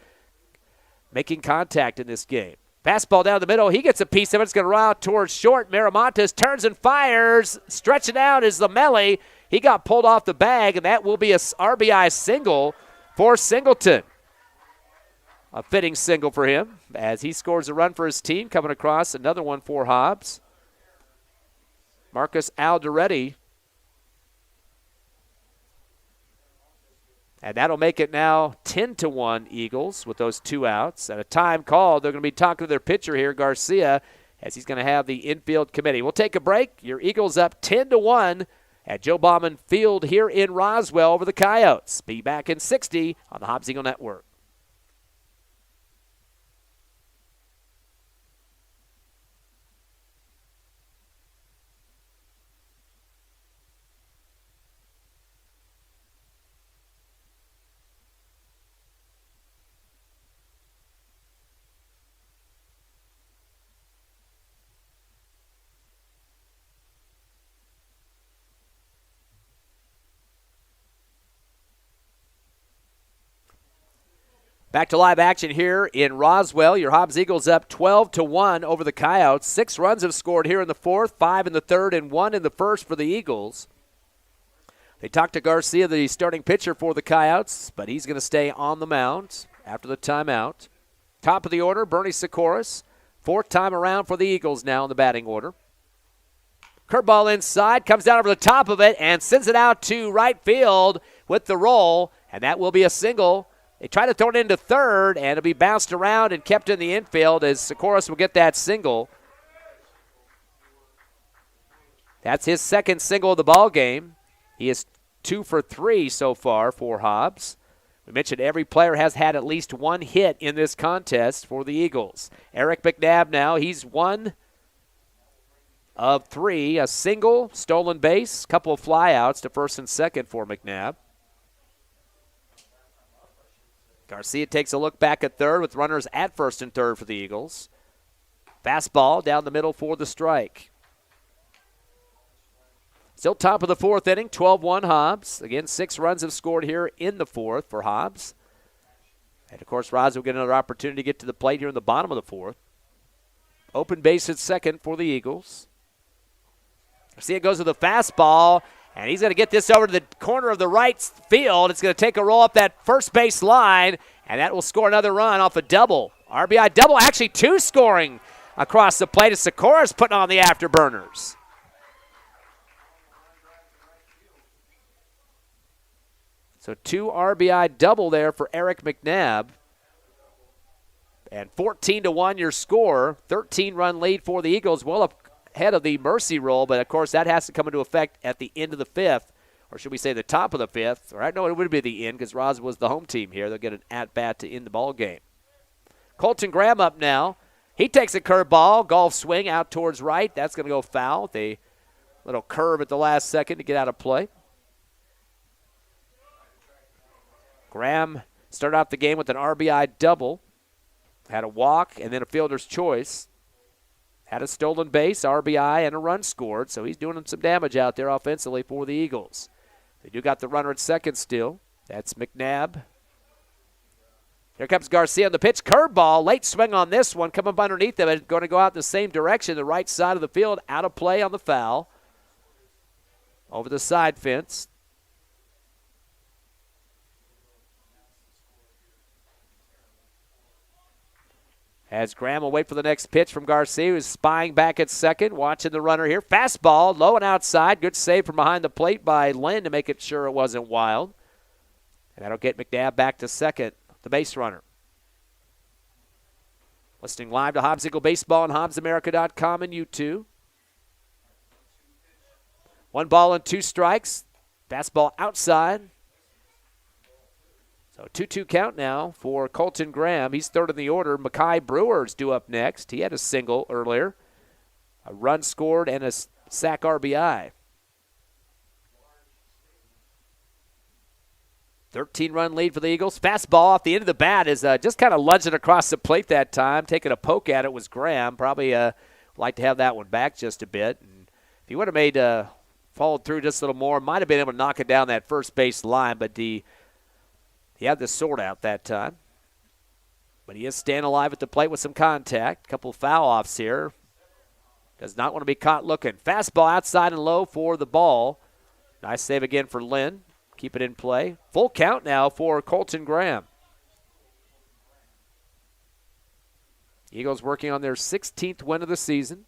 making contact in this game. Fastball down the middle. He gets a piece of it. It's going to roll out towards short. Maramontes turns and fires. Stretching out is Lamelli. He got pulled off the bag, and that will be a RBI single for Singleton. A fitting single for him as he scores a run for his team. Coming across another one for Hobbs. Marcus Alderetti. And that'll make it now 10-1 Eagles with those 2 outs. At a time called, they're going to be talking to their pitcher here, Garcia, as he's going to have the infield committee. We'll take a break. Your Eagles up 10-1 at Joe Bauman Field here in Roswell over the Coyotes. Be back in 60 on the Hobbs Eagle Network. Back to live action here in Roswell. Your Hobbs Eagles up 12-1 over the Coyotes. 6 runs have scored here in the fourth, 5 in the third, and 1 in the first for the Eagles. They talked to Garcia, the starting pitcher for the Coyotes, but he's going to stay on the mound after the timeout. Top of the order, Bernie Sacoros. 4th time around for the Eagles now in the batting order. Curveball inside, comes down over the top of it, and sends it out to right field with the roll, and that will be a single. They try to throw it into third, and it'll be bounced around and kept in the infield as Sacoros will get that single. That's his second single of the ball game. He is 2 for 3 so far for Hobbs. We mentioned every player has had at least one hit in this contest for the Eagles. Eric Mcnabb now, he's 1 of 3, a single, stolen base, couple of flyouts to first and second for Mcnabb. Garcia takes a look back at third with runners at first and third for the Eagles. Fastball down the middle for the strike. Still top of the fourth inning, 12-1 Hobbs. Again, 6 runs have scored here in the fourth for Hobbs. And, of course, Roswell will get another opportunity to get to the plate here in the bottom of the fourth. Open base at second for the Eagles. Garcia goes to the fastball, and he's going to get this over to the corner of the right field. It's going to take a roll up that first base line, and that will score another run off a double. RBI double, actually 2 scoring across the plate as Sacoros putting on the afterburners. So 2 RBI double there for Eric Mcnabb. And 14-1 your score. 13-run lead for the Eagles, well up ahead of the mercy roll, but of course that has to come into effect at the end of the fifth, or should we say the top of the fifth? Or I know it would be the end because Roswell was the home team here. They'll get an at-bat to end the ball game. Colton Graham up now. He takes a curveball, golf swing out towards right. That's going to go foul with a little curve at the last second to get out of play. Graham started out the game with an RBI double. Had a walk and then a fielder's choice. Had a stolen base, RBI, and a run scored. So he's doing some damage out there offensively for the Eagles. They do got the runner at second still. That's Mcnabb. Here comes Garcia on the pitch. Curveball, late swing on this one. Coming up underneath them. It's going to go out in the same direction, the right side of the field. Out of play on the foul. Over the side fence. As Graham will wait for the next pitch from Garcia, who's spying back at second, watching the runner here. Fastball, low and outside. Good save from behind the plate by Lynn to make it sure it wasn't wild. And that'll get Mcnabb back to second, the base runner. Listening live to Hobbs Eagle Baseball on HobbsAmerica.com and YouTube. 1 ball and 2 strikes. Fastball outside. So 2-2 count now for Colton Graham. He's third in the order. Mackay Brewer's due up next. He had a single earlier. A run scored and a sac RBI. 13-run lead for the Eagles. Fastball off the end of the bat is just kind of lunging across the plate that time. Taking a poke at it was Graham. Probably like to have that one back just a bit. And if he would have made followed through just a little more, might have been able to knock it down that first base line, but he had the sword out that time. But he is staying alive at the plate with some contact. A couple of foul-offs here. Does not want to be caught looking. Fastball outside and low for the ball. Nice save again for Lynn. Keep it in play. Full count now for Colton Graham. Eagles working on their 16th win of the season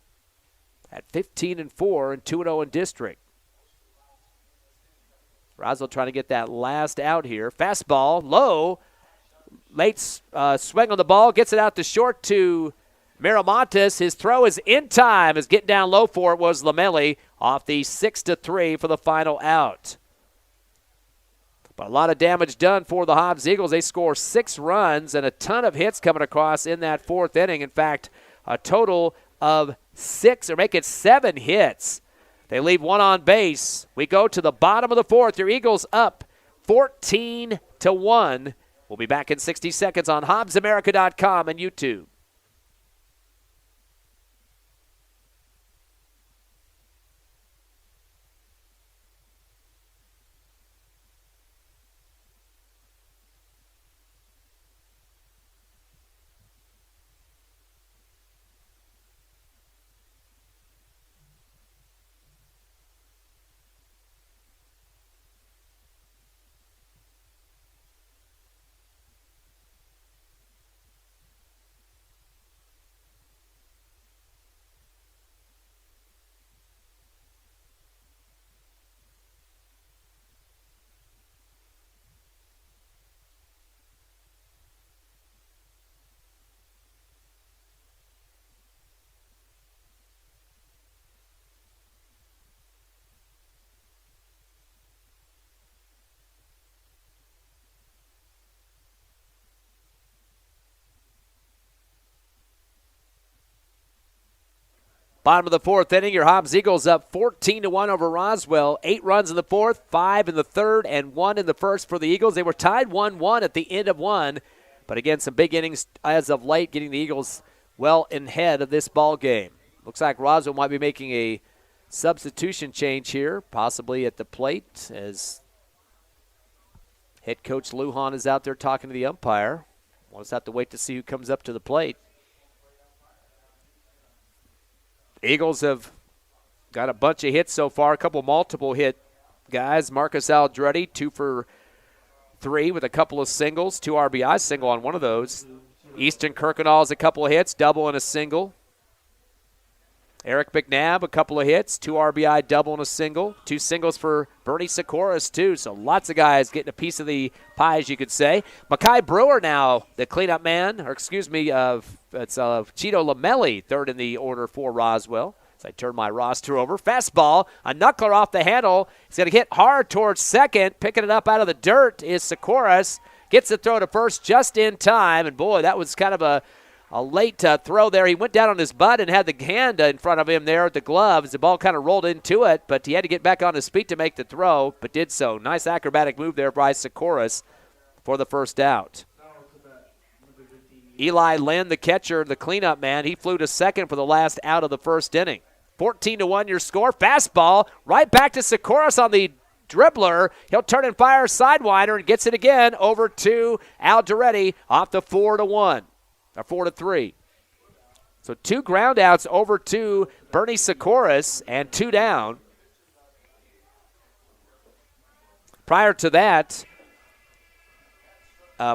at 15-4 and 2-0 in district. Roswell trying to get that last out here. Fastball, low. Late swing on the ball. Gets it out to short to Maramontes. His throw is in time. As getting down low for it was Lamelli off the 6-3 for the final out. But a lot of damage done for the Hobbs Eagles. They score 6 runs and a ton of hits coming across in that fourth inning. In fact, a total of 6 or make it 7 hits. They leave 1 on base. We go to the bottom of the fourth. Your Eagles up 14-1. We'll be back in 60 seconds on HobbsAmerica.com and YouTube. Bottom of the fourth inning, your Hobbs Eagles up 14-1 over Roswell. 8 runs in the fourth, 5 in the third, and 1 in the first for the Eagles. They were tied 1-1 at the end of one. But again, some big innings as of late, getting the Eagles well ahead of this ball game. Looks like Roswell might be making a substitution change here, possibly at the plate, as head coach Lujan is out there talking to the umpire. We'll just have to wait to see who comes up to the plate. Eagles have got a bunch of hits so far, a couple multiple hit guys. Marcus Aldretti, 2 for 3 with a couple of singles, 2 RBI single on one of those. Easton Kirkendall has a couple of hits, double and a single. Eric Mcnabb, a couple of hits, 2 RBI, double and a single. 2 singles for Bernie Sacoros, too. So lots of guys getting a piece of the pie, as you could say. Makai Brewer now, the cleanup man, or excuse me, it's Cheeto Lamelli, third in the order for Roswell. As I turn my roster over. Fastball, a knuckler off the handle. He's going to hit hard towards second. Picking it up out of the dirt is Sacoros. Gets the throw to first just in time. And, boy, that was kind of a late throw there. He went down on his butt and had the hand in front of him there at the glove as the ball kind of rolled into it, but he had to get back on his feet to make the throw, but did so. Nice acrobatic move there by Sacoros for the first out. Eli Lynn, the catcher, the cleanup man, he flew to second for the last out of the first inning. 14-1 your score. Fastball right back to Sacoros on the dribbler. He'll turn and fire sidewinder and gets it again over to Aldretti off the 4-1. Or 4-3. So 2 ground outs over to Bernie Sacoros and 2 down. Prior to that,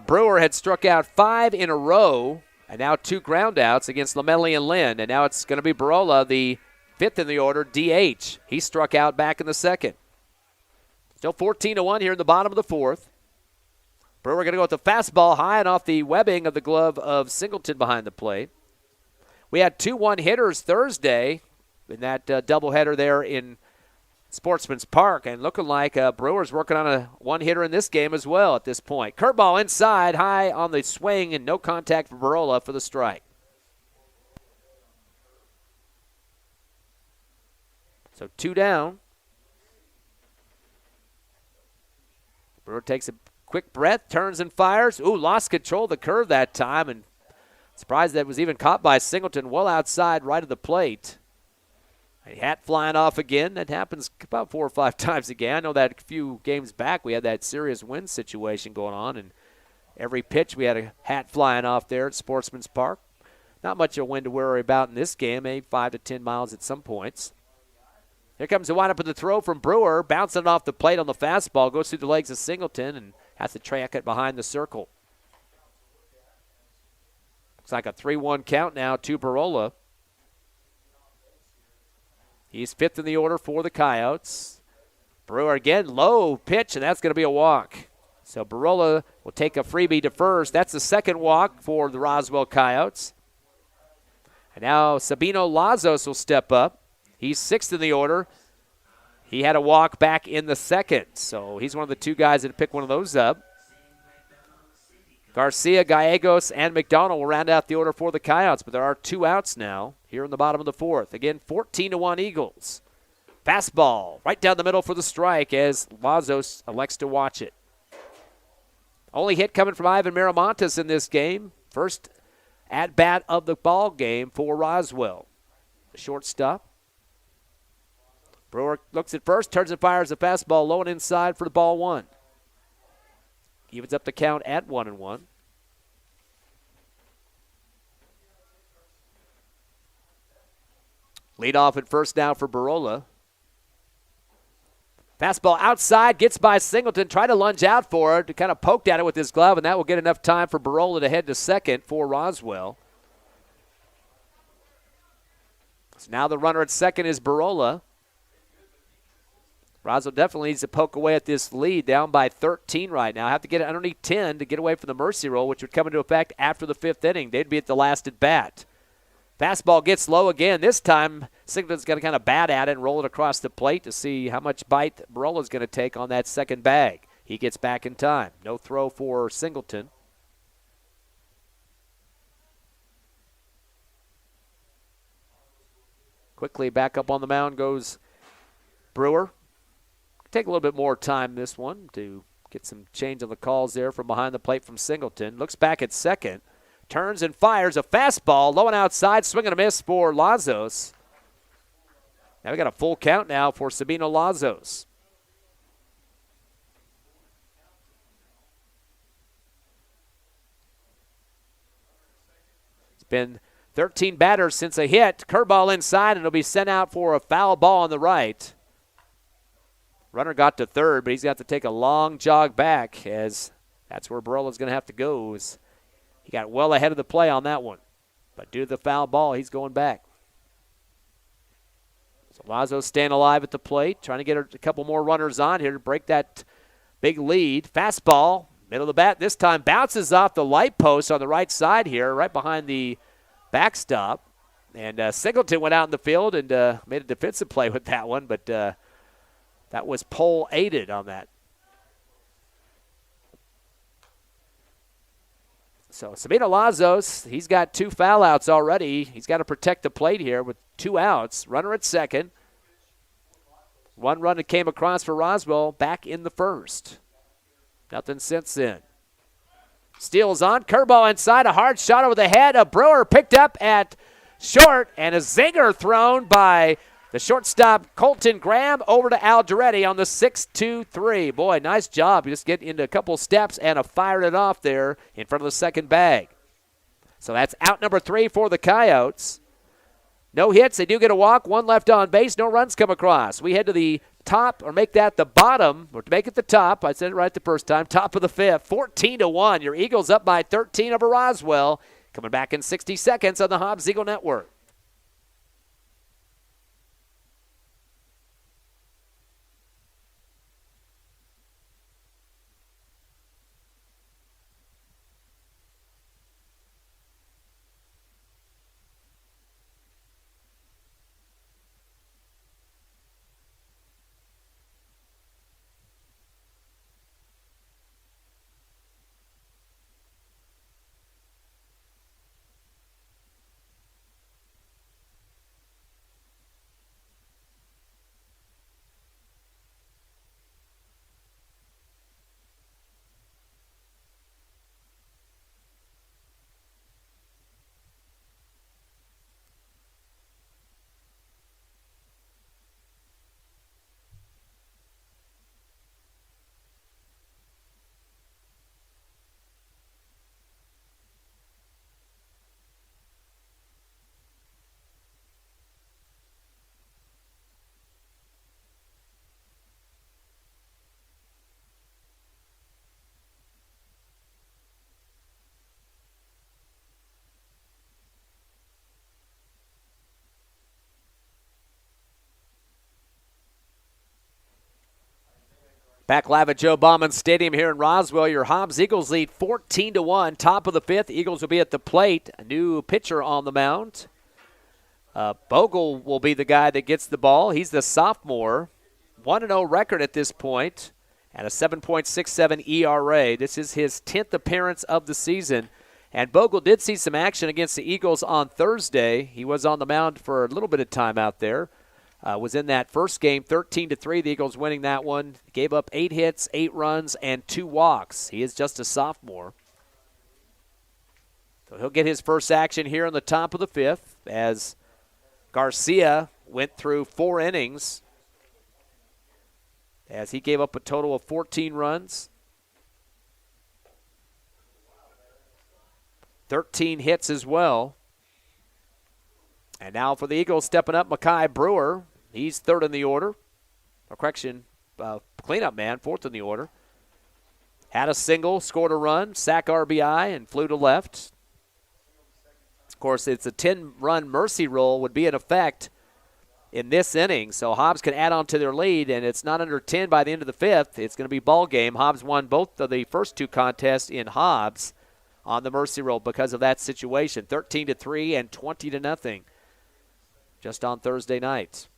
Brewer had struck out 5 in a row, and now 2 ground outs against Lamelli and Lynn. And now it's going to be Barola, the 5th in the order, DH. He struck out back in the second. Still 14-1 here in the bottom of the fourth. Brewer going to go with the fastball high and off the webbing of the glove of Singleton behind the plate. We had 2 one-hitters Thursday in that doubleheader there in Sportsman's Park, and looking like Brewer's working on a one-hitter in this game as well at this point. Curveball inside, high on the swing, and no contact for Barola for the strike. So 2 down. Brewer takes a quick breath, turns and fires. Ooh, lost control of the curve that time, and surprised that it was even caught by Singleton well outside right of the plate. A hat flying off again. That happens about 4 or 5 times again. I know that a few games back we had that serious wind situation going on, and every pitch we had a hat flying off there at Sportsman's Park. Not much of a wind to worry about in this game, maybe 5 to 10 miles at some points. Here comes the windup of the throw from Brewer, bouncing it off the plate on the fastball, goes through the legs of Singleton, and has to track it behind the circle. Looks like a 3-1 count now to Barola. He's 5th in the order for the Coyotes. Brewer again, low pitch, and that's going to be a walk. So Barola will take a freebie to first. That's the second walk for the Roswell Coyotes. And now Sabino Lazos will step up. He's 6th in the order. He had a walk back in the second, so he's one of the 2 guys that pick one of those up. Garcia, Gallegos, and Mcdonald will round out the order for the Coyotes, but there are 2 outs now here in the bottom of the fourth. Again, 14-1 Eagles. Fastball right down the middle for the strike as Lazos elects to watch it. Only hit coming from Ivan Maramontes in this game. First at-bat of the ball game for Roswell. The shortstop. Brewer looks at first, turns and fires a fastball low and inside for the ball 1. Evens up the count at 1-1. Lead off at first now for Barola. Fastball outside, gets by Singleton, tried to lunge out for it, kind of poked at it with his glove, and that will get enough time for Barola to head to second for Roswell. So now the runner at second is Barola. Roswell definitely needs to poke away at this lead, down by 13 right now. Have to get it underneath 10 to get away from the mercy roll, which would come into effect after the 5th inning. They'd be at the last at bat. Fastball gets low again. This time, Singleton's going to kind of bat at it and roll it across the plate to see how much bite Barola's going to take on that second bag. He gets back in time. No throw for Singleton. Quickly back up on the mound goes Brewer. Take a little bit more time this one to get some change on the calls there from behind the plate from Singleton. Looks back at second. Turns and fires a fastball. Low and outside. Swing and a miss for Lazos. Now we got a full count now for Sabino Lazos. It's been 13 batters since a hit. Curveball inside, and it'll be sent out for a foul ball on the right. Runner got to third, but he's got to take a long jog back, as that's where Barolla's going to have to go. He got well ahead of the play on that one. But due to the foul ball, he's going back. So Lazos staying alive at the plate, trying to get a couple more runners on here to break that big lead. Fastball, middle of the bat this time, bounces off the light post on the right side here, right behind the backstop. And Singleton went out in the field and made a defensive play with that one, but that was pole aided on that. So Sabino Lazos, he's got 2 foul outs already. He's got to protect the plate here with 2 outs. Runner at second. 1 run that came across for Roswell back in the first. Nothing since then. Steals on. Curveball inside. A hard shot over the head. A Brewer picked up at short. And a zinger thrown by the shortstop Colton Graham over to Al Duretti on the 6-2-3. Boy, nice job. Just getting into a couple steps and fired it off there in front of the second bag. So that's out number 3 for the Coyotes. No hits. They do get a walk. 1 left on base. No runs come across. We head to the top, or make that the bottom, or to make it the top. I said it right the first time. Top of the 5th. 14-1. Your Eagles up by 13 over Roswell. Coming back in 60 seconds on the Hobbs Eagle Network. Back live at Joe Bauman Stadium here in Roswell. Your Hobbs Eagles lead 14-1. Top of the 5th. Eagles will be at the plate. A new pitcher on the mound. Bogle will be the guy that gets the ball. He's the sophomore. 1-0 record at this point and a 7.67 ERA. This is his 10th appearance of the season. And Bogle did see some action against the Eagles on Thursday. He was on the mound for a little bit of time out there. Was in that first game, 13-3. The Eagles winning that one. Gave up 8 hits, 8 runs, and 2 walks. He is just a sophomore. So he'll get his first action here in the top of the 5th as Garcia went through 4 innings as he gave up a total of 14 runs. 13 hits as well. And now for the Eagles stepping up, Mekhi Brewer. He's 3rd in the order. Or correction, cleanup man, 4th in the order. Had a single, scored a run, sack RBI, and flew to left. Of course, it's a 10-run mercy rule would be in effect in this inning. So Hobbs can add on to their lead, and it's not under 10 by the end of the 5th. It's going to be ball game. Hobbs won both of the first 2 contests in Hobbs on the mercy rule because of that situation. 13-3 and 20-0 just on Thursday night.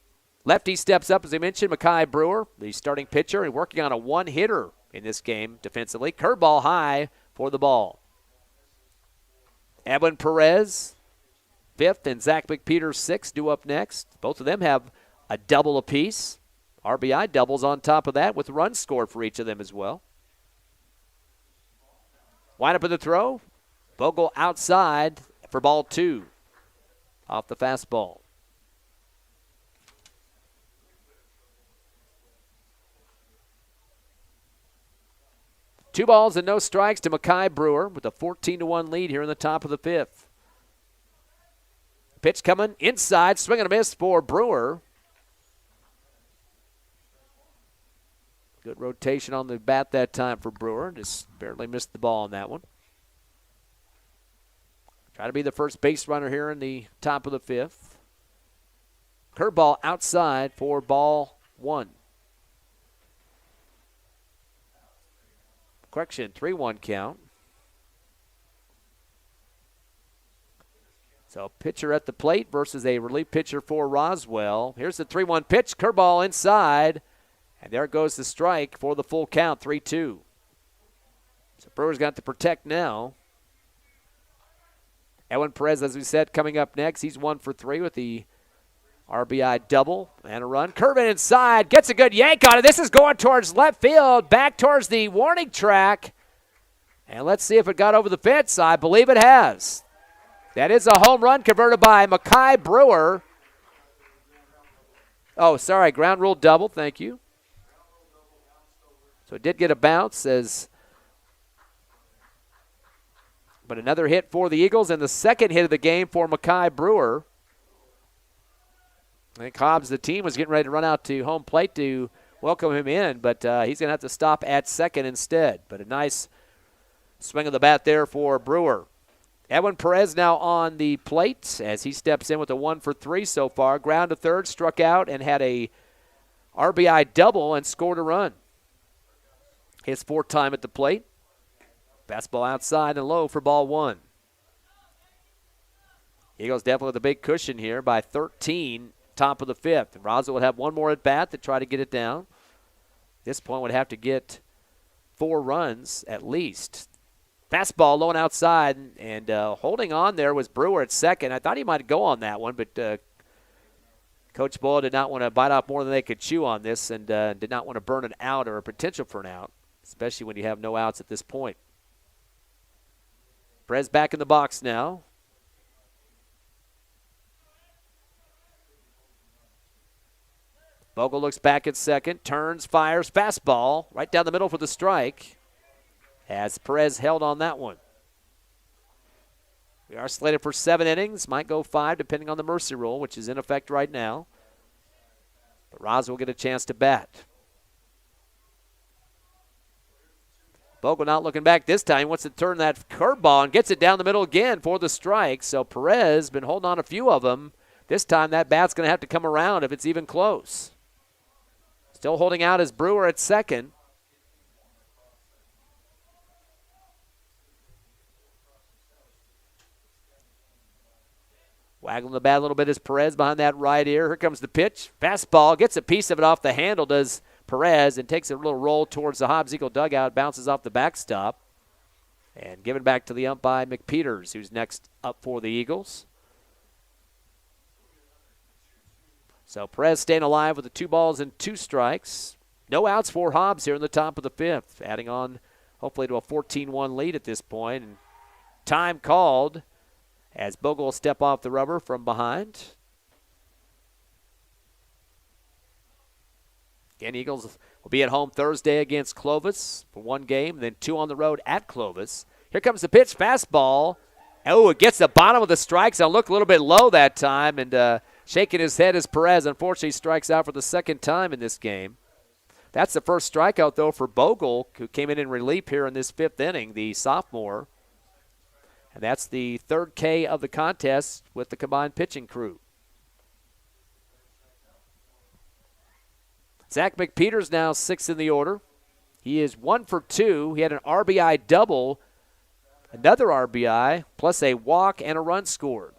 Lefty steps up, as I mentioned, Mekhi Brewer, the starting pitcher, and working on a 1-hitter in this game defensively. Curveball high for the ball. Edwin Perez fifth and Zach Mcpeters sixth due up next. Both of them have a double apiece. RBI doubles on top of that with runs scored for each of them as well. Wind up in the throw. Bogle outside for ball 2 off the fastball. Two balls and no strikes to Mackay Brewer with a 14-1 lead here in the top of the fifth. Pitch coming inside, swing and a miss for Brewer. Good rotation on the bat that time for Brewer. Just barely missed the ball on that one. Try to be the first base runner here in the top of the fifth. Curveball outside for ball 1. Correction, 3-1 count. So pitcher at the plate versus a relief pitcher for Roswell. Here's the 3-1 pitch, curveball inside, and there goes the strike for the full count, 3-2. So Brewer's got to protect now. Edwin Perez, as we said, coming up next. He's 1 for 3 with the RBI double and a run. Curving inside, gets a good yank on it. This is going towards left field, back towards the warning track. And let's see if it got over the fence. I believe it has. That is a home run converted by Mackay Brewer. Oh, sorry, ground rule double. Thank you. So it did get a bounce, but another hit for the Eagles and the second hit of the game for Mackay Brewer. I think Hobbs, the team, was getting ready to run out to home plate to welcome him in, but he's going to have to stop at second instead. But a nice swing of the bat there for Brewer. Edwin Perez now on the plate as he steps in with a 1 for 3 so far. Ground to third, struck out, and had a RBI double and scored a run. His fourth time at the plate. Fastball outside and low for ball 1. Eagles definitely with a big cushion here by 13, top of the fifth. And Roswell would have one more at bat to try to get it down. At this point would have to get 4 runs at least. Fastball low and outside, and holding on there was Brewer at second. I thought he might go on that one, but Coach Boyle did not want to bite off more than they could chew on this and did not want to burn an out or a potential for an out, especially when you have no outs at this point. Perez back in the box now. Bogle looks back at second, turns, fires, fastball right down the middle for the strike as Perez held on that one. We are slated for 7 innings, might go 5 depending on the mercy rule, which is in effect right now. But Roswell will get a chance to bat. Bogle not looking back this time. He wants to turn that curveball and gets it down the middle again for the strike. So Perez been holding on a few of them. This time that bat's going to have to come around if it's even close. Still holding out is Brewer at second. Waggling the bat a little bit is Perez behind that right ear. Here comes the pitch. Fastball. Gets a piece of it off the handle, does Perez, and takes a little roll towards the Hobbs Eagle dugout. Bounces off the backstop. And given back to the ump by Mcpeters, who's next up for the Eagles. So Perez staying alive with the 2 balls and 2 strikes. No outs for Hobbs here in the top of the fifth. Adding on hopefully to a 14-1 lead at this point. And time called as Bogle will step off the rubber from behind. Again, Eagles will be at home Thursday against Clovis for 1 game, then 2 on the road at Clovis. Here comes the pitch, fastball. Oh, it gets the bottom of the strike zone. Looked a little bit low that time, and shaking his head as Perez unfortunately strikes out for the second time in this game. That's the first strikeout, though, for Bogle, who came in relief here in this 5th inning, the sophomore. And that's the 3rd K of the contest with the combined pitching crew. Zach Mcpeters now 6th in the order. He is 1 for 2. He had an RBI double, another RBI, plus a walk and a run scored.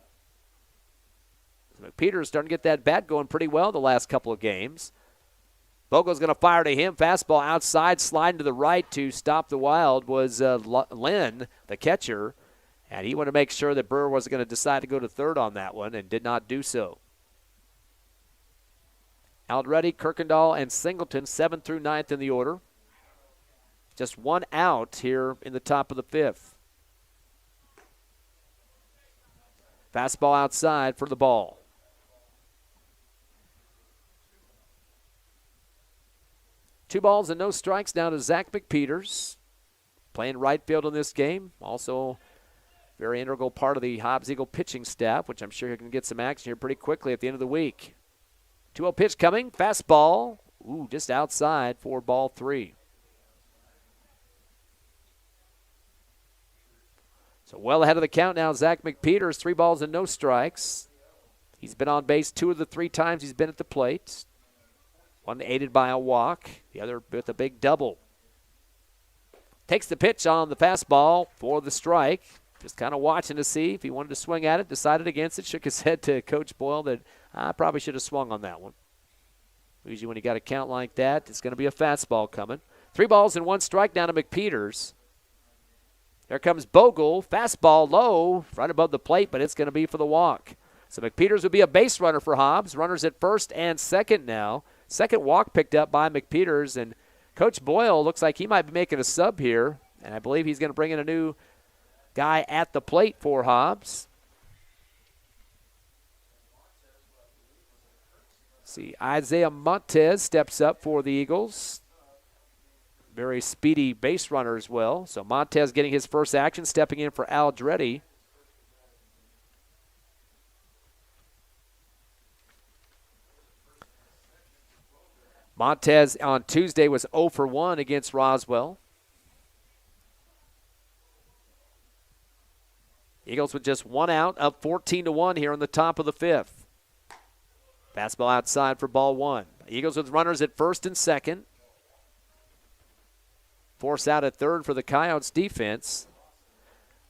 Mcpeters starting to get that bat going pretty well the last couple of games. Bogle's going to fire to him. Fastball outside, sliding to the right to stop the Wild was Lynn, the catcher. And he wanted to make sure that Burr wasn't going to decide to go to third on that one and did not do so. Aldretti, Kirkendall, and Singleton, 7th through 9th in the order. Just one out here in the top of the 5th. Fastball outside for the ball. Two balls and no strikes now to Zach Mcpeters. Playing right field in this game. Also very integral part of the Hobbs Eagle pitching staff, which I'm sure he can get some action here pretty quickly at the end of the week. 2-0 pitch coming. Fastball. Ooh, just outside for ball 3. So well ahead of the count now, Zach Mcpeters, 3 balls and no strikes. He's been on base 2 of the 3 times he's been at the plate. One aided by a walk, the other with a big double. Takes the pitch on the fastball for the strike. Just kind of watching to see if he wanted to swing at it, decided against it, shook his head to Coach Boyle that I probably should have swung on that one. Usually when you got a count like that, it's going to be a fastball coming. 3 balls and 1 strike down to Mcpeters. There comes Bogle, fastball low, right above the plate, but it's going to be for the walk. So Mcpeters would be a base runner for Hobbs. Runners at first and second now. Second walk picked up by Mcpeters, and Coach Boyle looks like he might be making a sub here, and I believe he's going to bring in a new guy at the plate for Hobbs. See, Isaiah Montez steps up for the Eagles. Very speedy base runner as well. So Montez getting his first action, stepping in for Aldretti. Montez on Tuesday was 0 for 1 against Roswell. Eagles with just 1 out, up 14-1 here in the top of the 5th. Fastball outside for ball 1. Eagles with runners at first and second. Force out at third for the Coyotes defense.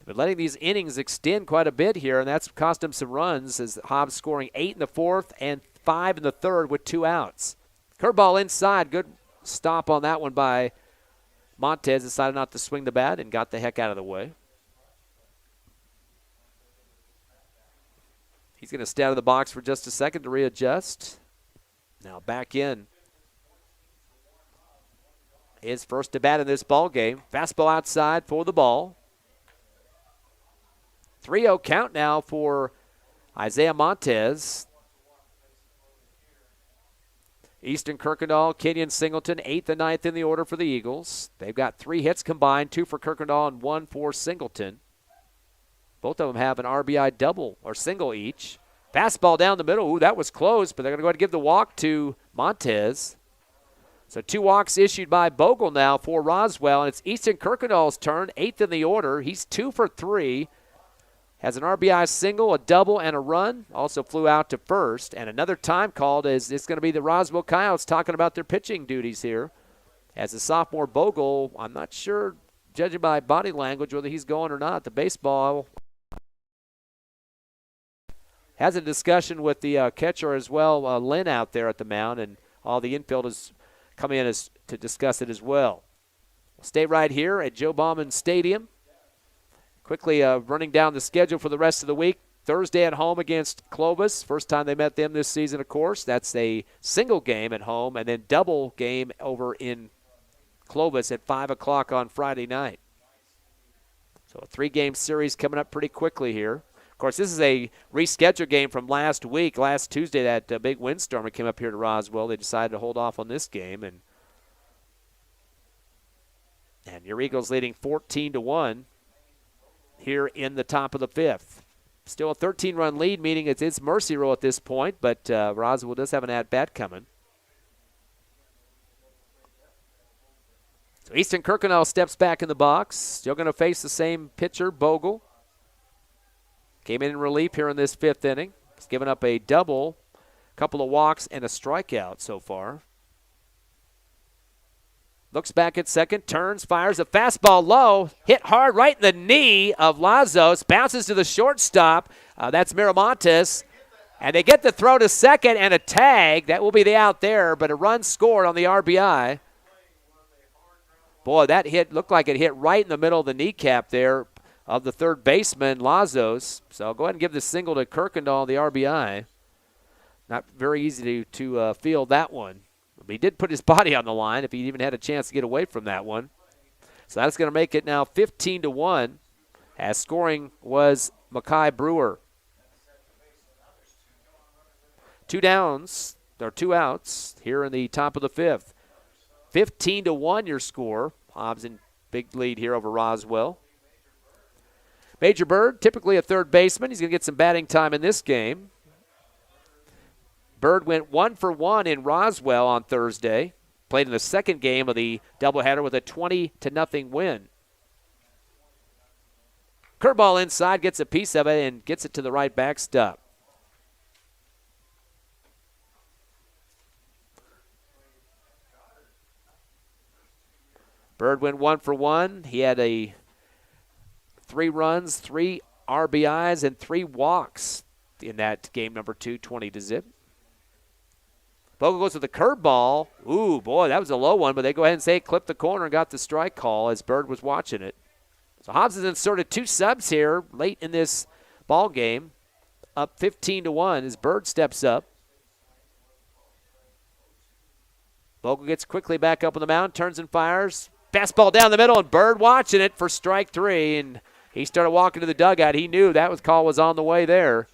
But letting these innings extend quite a bit here, and that's cost them some runs as Hobbs scoring 8 in the 4th and 5 in the 3rd with 2 outs. Curveball inside. Good stop on that one by Montez. Decided not to swing the bat and got the heck out of the way. He's going to stay out of the box for just a second to readjust. Now back in. His first to bat in this ball game. Fastball outside for the ball. 3-0 count now for Isaiah Montez. Easton Kirkendall, Kenyon Singleton, 8th and 9th in the order for the Eagles. They've got 3 hits combined, 2 for Kirkendall and 1 for Singleton. Both of them have an RBI double or single each. Fastball down the middle. Ooh, that was close, but they're going to go ahead and give the walk to Montez. So 2 walks issued by Bogle now for Roswell, and it's Easton Kirkendall's turn, 8th in the order. He's 2 for 3. Has an RBI single, a double, and a run. Also flew out to first. And another time called as it's going to be the Roswell Coyotes talking about their pitching duties here. As a sophomore Bogle, I'm not sure, judging by body language, whether he's going or not. The baseball has a discussion with the catcher as well, Lynn, out there at the mound, and all the infielders come in to discuss it as well. We'll stay right here at Joe Bauman Stadium. Quickly running down the schedule for the rest of the week. Thursday at home against Clovis. First time they met them this season, of course. That's a single game at home, and then double game over in Clovis at 5 o'clock on Friday night. So a 3-game series coming up pretty quickly here. Of course, this is a rescheduled game from last week. Last Tuesday, that big windstorm that came up here to Roswell. They decided to hold off on this game. And your Eagles leading 14-1. Here in the top of the 5th. Still a 13-run lead, meaning it's mercy rule at this point, but Roswell does have an at-bat coming. So Easton Kirkendall steps back in the box. Still going to face the same pitcher, Bogle. Came in relief here in this 5th inning. He's given up a double, a couple of walks, and a strikeout so far. Looks back at second, turns, fires a fastball low, hit hard right in the knee of Lazos, bounces to the shortstop. That's Maramontes. And they get the throw to second and a tag. That will be the out there, but a run scored on the RBI. Boy, that hit looked like it hit right in the middle of the kneecap there. of the third baseman, Lazos. So go ahead and give the single to Kirkendall, the RBI. Not very easy to field that one. But he did put his body on the line if he even had a chance to get away from that one. So that's going to make it now 15-1, as scoring was Mackay Brewer. 2 downs, or 2 outs here in the top of the 5th. 15-1 your score. Hobbs in big lead here over Roswell. Major Bird, typically a third baseman. He's going to get some batting time in this game. Bird went 1 for 1 in Roswell on Thursday. Played in the second game of the doubleheader with a 20-0 win. Curveball inside, gets a piece of it and gets it to the right backstop. Bird went 1 for 1. He had 3 runs, 3 RBIs, and 3 walks in that game number 2, 20-0. Bogle goes with the curveball. Ooh, boy, that was a low one, but they go ahead and say it clipped the corner and got the strike call as Bird was watching it. So Hobbs has inserted 2 subs here late in this ball game, up 15-1 as Bird steps up. Bogle gets quickly back up on the mound, turns and fires. Fastball down the middle, and Bird watching it for strike 3, and he started walking to the dugout. He knew that call was on the way there.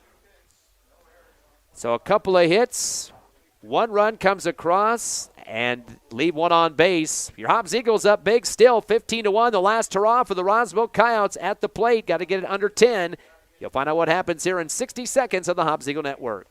So a couple of hits. 1 run comes across and leave 1 on base. Your Hobbs Eagles up big still, 15-1. The last hurrah for the Roswell Coyotes at the plate. Got to get it under 10. You'll find out what happens here in 60 seconds on the Hobbs Eagle Network.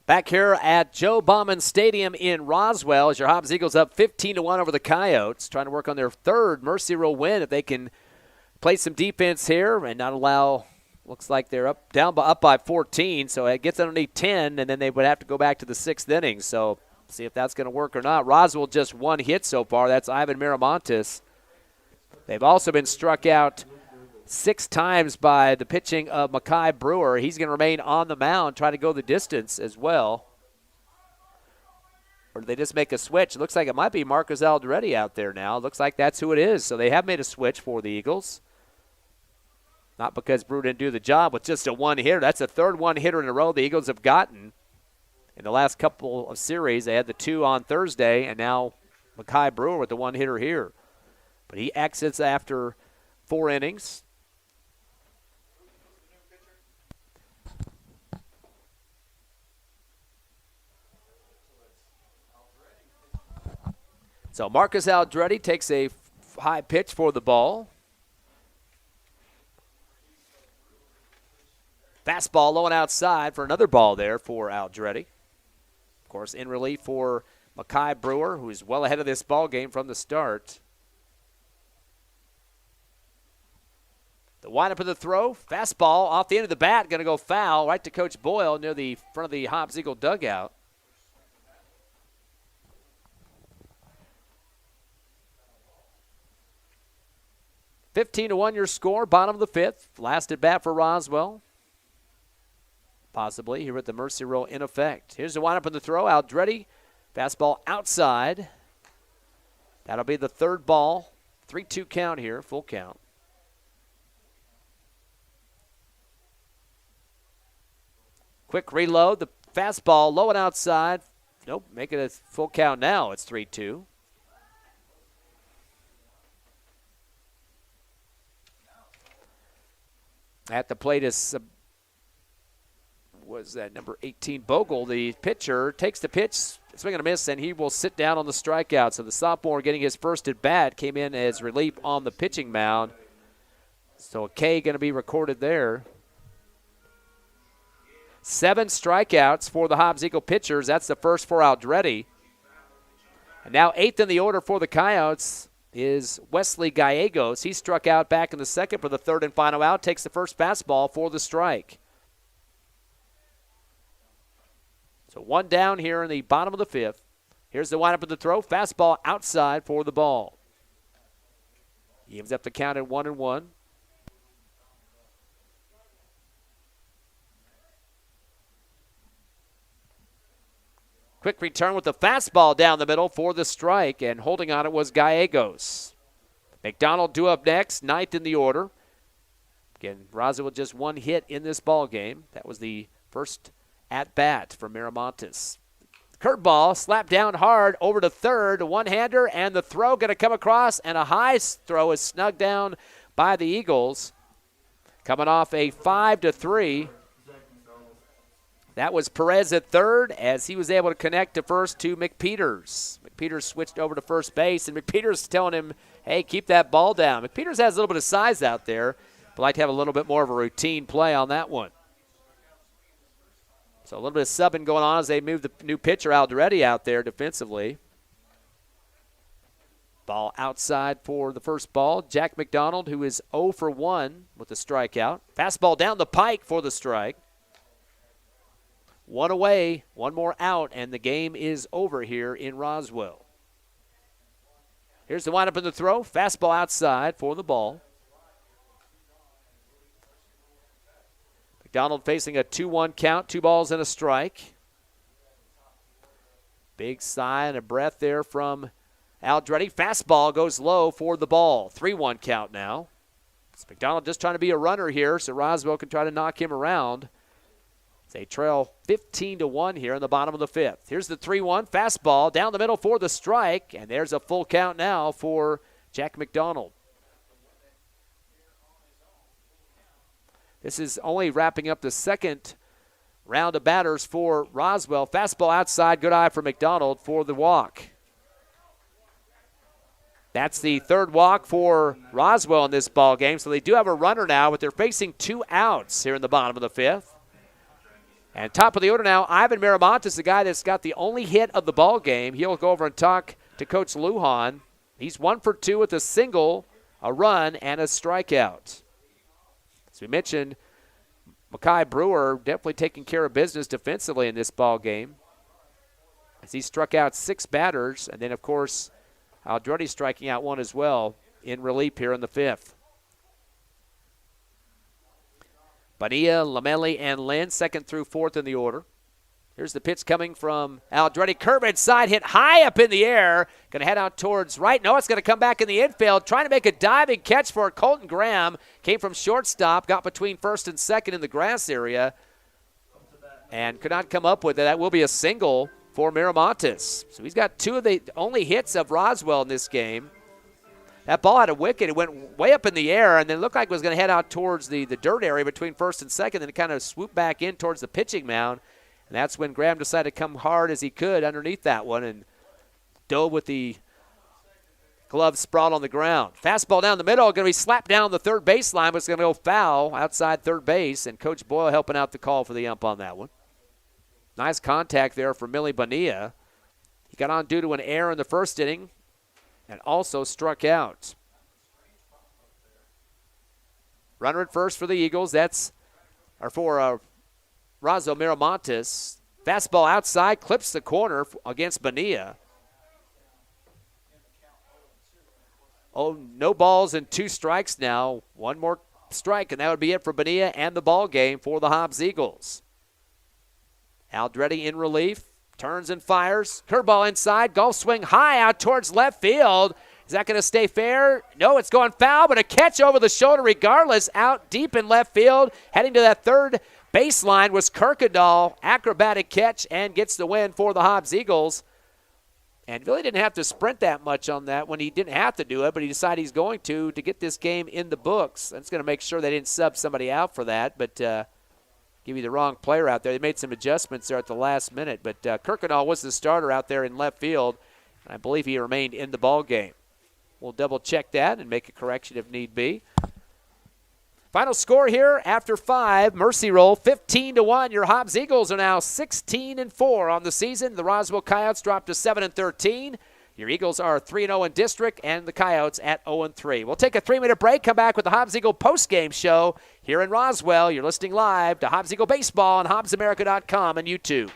Back here at Joe Bauman Stadium in Roswell as your Hobbs Eagles up 15-1 over the Coyotes, trying to work on their 3rd Mercy Rule win. If they can play some defense here and not allow, looks like they're up by 14, so it gets underneath 10, and then they would have to go back to the 6th inning. So see if that's going to work or not. Roswell just 1 hit so far. That's Ivan Maramontes. They've also been struck out 6 times by the pitching of Mackay Brewer. He's going to remain on the mound, try to go the distance as well. Or do they just make a switch? It looks like it might be Marcus Aldretti out there now. It looks like that's who it is. So they have made a switch for the Eagles. Not because Brewer didn't do the job with just a 1-hitter. That's the 3rd 1-hitter in a row the Eagles have gotten. In the last couple of series, they had the 2 on Thursday, and now Mackay Brewer with the 1-hitter here. But he exits after 4 innings. So Marcus Aldretti takes a high pitch for the ball. Fastball low and outside for another ball there for Aldretti. Of course, in relief for Mackay Brewer, who is well ahead of this ball game from the start. The windup of the throw, fastball off the end of the bat, going to go foul right to Coach Boyle near the front of the Hobbs Eagle dugout. (15-1) your score, bottom of the 5th. Last at bat for Roswell. Possibly here at the Mercy Rule in effect. Here's the windup in the throw. Aldretti, fastball outside. That'll be the 3rd ball. 3-2 count here, full count. Quick reload. The fastball low and outside. Nope, make it a full count now. It's 3-2. At the plate is was that number 18, Bogle, the pitcher, takes the pitch, swing and a miss, and he will sit down on the strikeout. So the sophomore getting his first at bat came in as relief on the pitching mound. So a K going to be recorded there. 7 strikeouts for the Hobbs Eagle pitchers. That's the first for Aldretti. And now 8th in the order for the Coyotes is Wesley Gallegos. He struck out back in the second for the third and final out. Takes the first fastball for the strike. So 1 down here in the bottom of the 5th. Here's the windup of the throw. Fastball outside for the ball. He evens up the count at 1-1. Quick return with the fastball down the middle for the strike, and holding on it was Gallegos. Mcdonald due up next, 9th in the order. Again, Roswell with just 1 hit in this ball game. That was the first at-bat for Maramontes. Curveball slapped down hard over to third, a one-hander, and the throw going to come across, and a high throw is snugged down by the Eagles. Coming off a 5-3. That was Perez at third as he was able to connect to first to Mcpeters. Mcpeters switched over to first base, and Mcpeters telling him, hey, keep that ball down. Mcpeters has a little bit of size out there, but like to have a little bit more of a routine play on that one. So a little bit of subbing going on as they move the new pitcher Aldretti out there defensively. Ball outside for the first ball. Jack Mcdonald, who is 0 for 1 with the strikeout. Fastball down the pike for the strike. 1 away, 1 more out, and the game is over here in Roswell. Here's the windup in the throw. Fastball outside for the ball. McDonald facing a 2-1 count, 2 balls and a strike. Big sigh and a breath there from Aldretti. Fastball goes low for the ball. 3-1 count now. It's McDonald just trying to be a runner here so Roswell can try to knock him around. They trail 15-1 here in the bottom of the 5th. Here's the 3-1 fastball down the middle for the strike, and there's a full count now for Jack McDonald. This is only wrapping up the second round of batters for Roswell. Fastball outside, good eye for McDonald for the walk. That's the third walk for Roswell in this ball game, so they do have a runner now, but they're facing 2 outs here in the bottom of the 5th. And top of the order now, Ivan Maramontes, the guy that's got the only hit of the ball game. He'll go over and talk to Coach Lujan. He's 1 for 2 with a single, a run, and a strikeout. As we mentioned, Mackay Brewer definitely taking care of business defensively in this ball game, as he struck out 6 batters, and then, of course, Aldretti striking out 1 as well in relief here in the 5th. Bonilla, Lamelli, and Lynn, 2nd through 4th in the order. Here's the pitch coming from Aldretti. Curve inside, hit high up in the air. Going to head out towards right. No, it's going to come back in the infield. Trying to make a diving catch for Colton Graham. Came from shortstop, got between first and second in the grass area, and could not come up with it. That will be a single for Maramontes. So he's got 2 of the only hits of Roswell in this game. That ball had a wicket. It went way up in the air, and then it looked like it was going to head out towards the dirt area between first and second, and it kind of swooped back in towards the pitching mound. And that's when Graham decided to come hard as he could underneath that one and dove with the glove sprawled on the ground. Fastball down the middle, going to be slapped down the third baseline, but it's going to go foul outside third base, and Coach Boyle helping out the call for the ump on that one. Nice contact there for Millie Bonilla. He got on due to an error in the first inning and also struck out. Runner at first for the Eagles. That's for Roswell Maramontes. Fastball outside, clips the corner against Bonilla. Oh, no balls and 2 strikes now. 1 more strike, and that would be it for Bonilla and the ball game for the Hobbs Eagles. Aldretti in relief. Turns and fires. Curveball inside. Golf swing high out towards left field. Is that going to stay fair? No, it's going foul, but a catch over the shoulder regardless. Out deep in left field. Heading to that third baseline was Kirkendall. Acrobatic catch and gets the win for the Hobbs Eagles. And really didn't have to sprint that much on that when he didn't have to do it, but he decided he's going to get this game in the books. That's going to make sure they didn't sub somebody out for that, but give you the wrong player out there. They made some adjustments there at the last minute, but Kirkendall was the starter out there in left field, and I believe he remained in the ball game. We'll double-check that and make a correction if need be. Final score here after 5, Mercy Roll, 15-1. Your Hobbs Eagles are now 16-4 on the season. The Roswell Coyotes dropped to 7-13. Your Eagles are 3-0 in district, and the Coyotes at 0-3. We'll take a 3-minute break, come back with the Hobbs Eagle postgame show here in Roswell. You're listening live to Hobbs Eagle Baseball on HobbsAmerica.com and YouTube.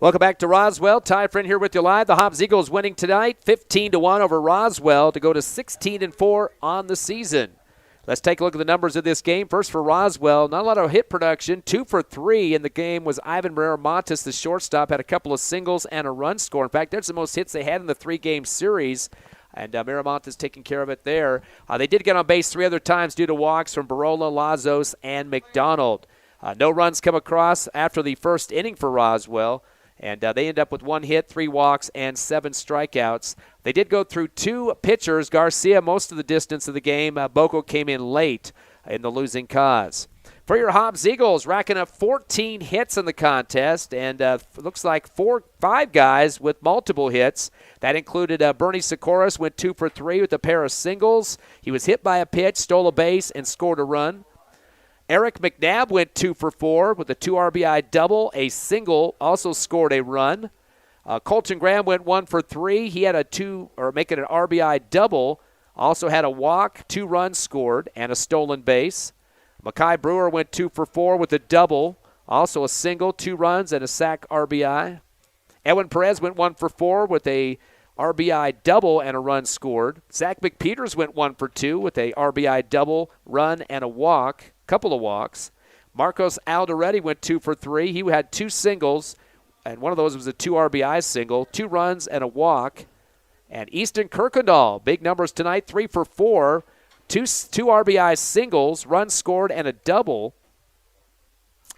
Welcome back to Roswell. Ty Friend here with you live. The Hobbs Eagles winning tonight, 15-1 over Roswell to go to 16-4 on the season. Let's take a look at the numbers of this game. First for Roswell, not a lot of hit production. 2 for 3 in the game was Ivan Maramontes, the shortstop, had a couple of singles and a run score. In fact, that's the most hits they had in the 3-game series, and Maramontes taking care of it there. They did get on base 3 other times due to walks from Barola, Lazos, and Mcdonald. No runs come across after the first inning for Roswell. And they end up with 1 hit, 3 walks, and 7 strikeouts. They did go through 2 pitchers. Garcia most of the distance of the game. Boko came in late in the losing cause. For your Hobbs Eagles, racking up 14 hits in the contest, and looks like 5 guys with multiple hits. That included Bernie Sacoros, went 2 for 3 with a pair of singles. He was hit by a pitch, stole a base, and scored a run. Eric Mcnabb went 2 for 4 with a 2 RBI double, a single, also scored a run. Colton Graham went 1 for 3. He had making an RBI double, also had a walk, 2 runs scored, and a stolen base. Makai Brewer went 2 for 4 with a double, also a single, 2 runs, and a sac RBI. Edwin Perez went 1 for 4 with a RBI double and a run scored. Zach Mcpeters went 1 for 2 with a RBI double, run, and a walk. Couple of walks. Marcos Alderete went 2 for 3. He had 2 singles, and one of those was a 2 RBI single, 2 runs and a walk. And Easton Kirkendall, big numbers tonight, 3 for 4, 2 RBI singles, runs scored, and a double.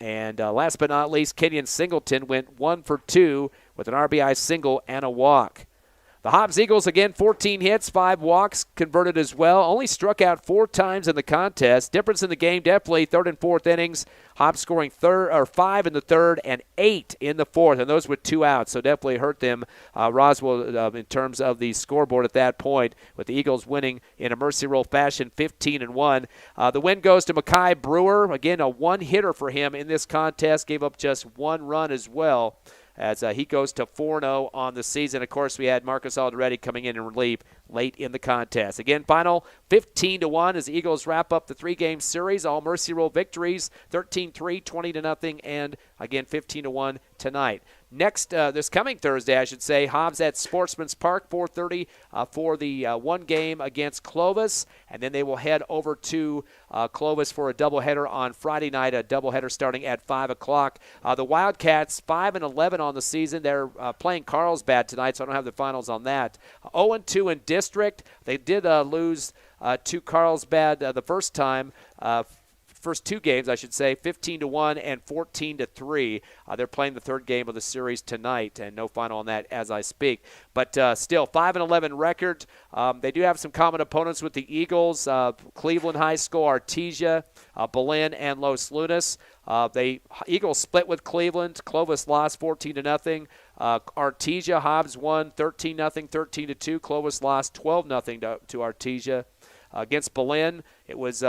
And last but not least, Kenyon Singleton went 1 for 2 with an RBI single and a walk. The Hobbs Eagles, again, 14 hits, 5 walks converted as well. Only struck out 4 times in the contest. Difference in the game, definitely 3rd and 4th innings. Hobbs scoring 5 in the 3rd and 8 in the 4th, and those with 2 outs. So definitely hurt them, Roswell, in terms of the scoreboard at that point, with the Eagles winning in a mercy roll fashion, 15-1. The win goes to Makai Brewer. Again, a 1-hitter for him in this contest. Gave up just 1 run as well, as he goes to 4-0 on the season. Of course, we had Marcus Alderete coming in relief late in the contest. Again, final 15-1 as the Eagles wrap up the 3-game series. All mercy roll victories, 13-3, 20-0, and again 15-1 tonight. this coming Thursday, I should say, Hobbs at Sportsman's Park, 4:30 for the one game against Clovis, and then they will head over to Clovis for a doubleheader on Friday night, a doubleheader starting at 5 o'clock. The Wildcats, 5-11 on the season. They're playing Carlsbad tonight, so I don't have the finals on that. 0-2 in district. They did lose to Carlsbad the first time. First two games, I should say, 15-1 and 14-3. They're playing the third game of the series tonight, and no final on that as I speak. But still, 5-11 record. They do have some common opponents with the Eagles, Cleveland High School, Artesia, Belen, and Los Lunas. Eagles split with Cleveland. Clovis lost 14-0. Artesia, Hobbs won 13-0, 13-2. Clovis lost 12-0 to Artesia. Against Belen, it was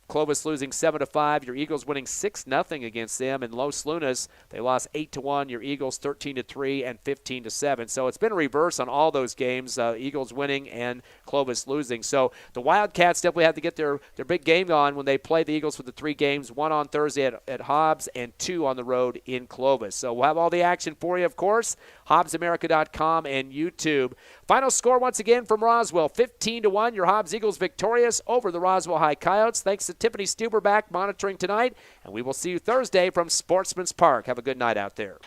Clovis losing 7-5. Your Eagles winning 6-0 against them. And Los Lunas, they lost 8-1. Your Eagles 13-3 and 15-7. So it's been a reverse on all those games. Eagles winning and Clovis losing. So the Wildcats definitely have to get their big game on when they play the Eagles for the 3 games, 1 on Thursday at Hobbs and 2 on the road in Clovis. So we'll have all the action for you, of course. HobbsAmerica.com and YouTube. Final score once again from Roswell, 15-1. Your Hobbs Eagles victorious over the Roswell High Coyotes. Thanks to Tiffany Stuber back monitoring tonight, and we will see you Thursday from Sportsman's Park. Have a good night out there.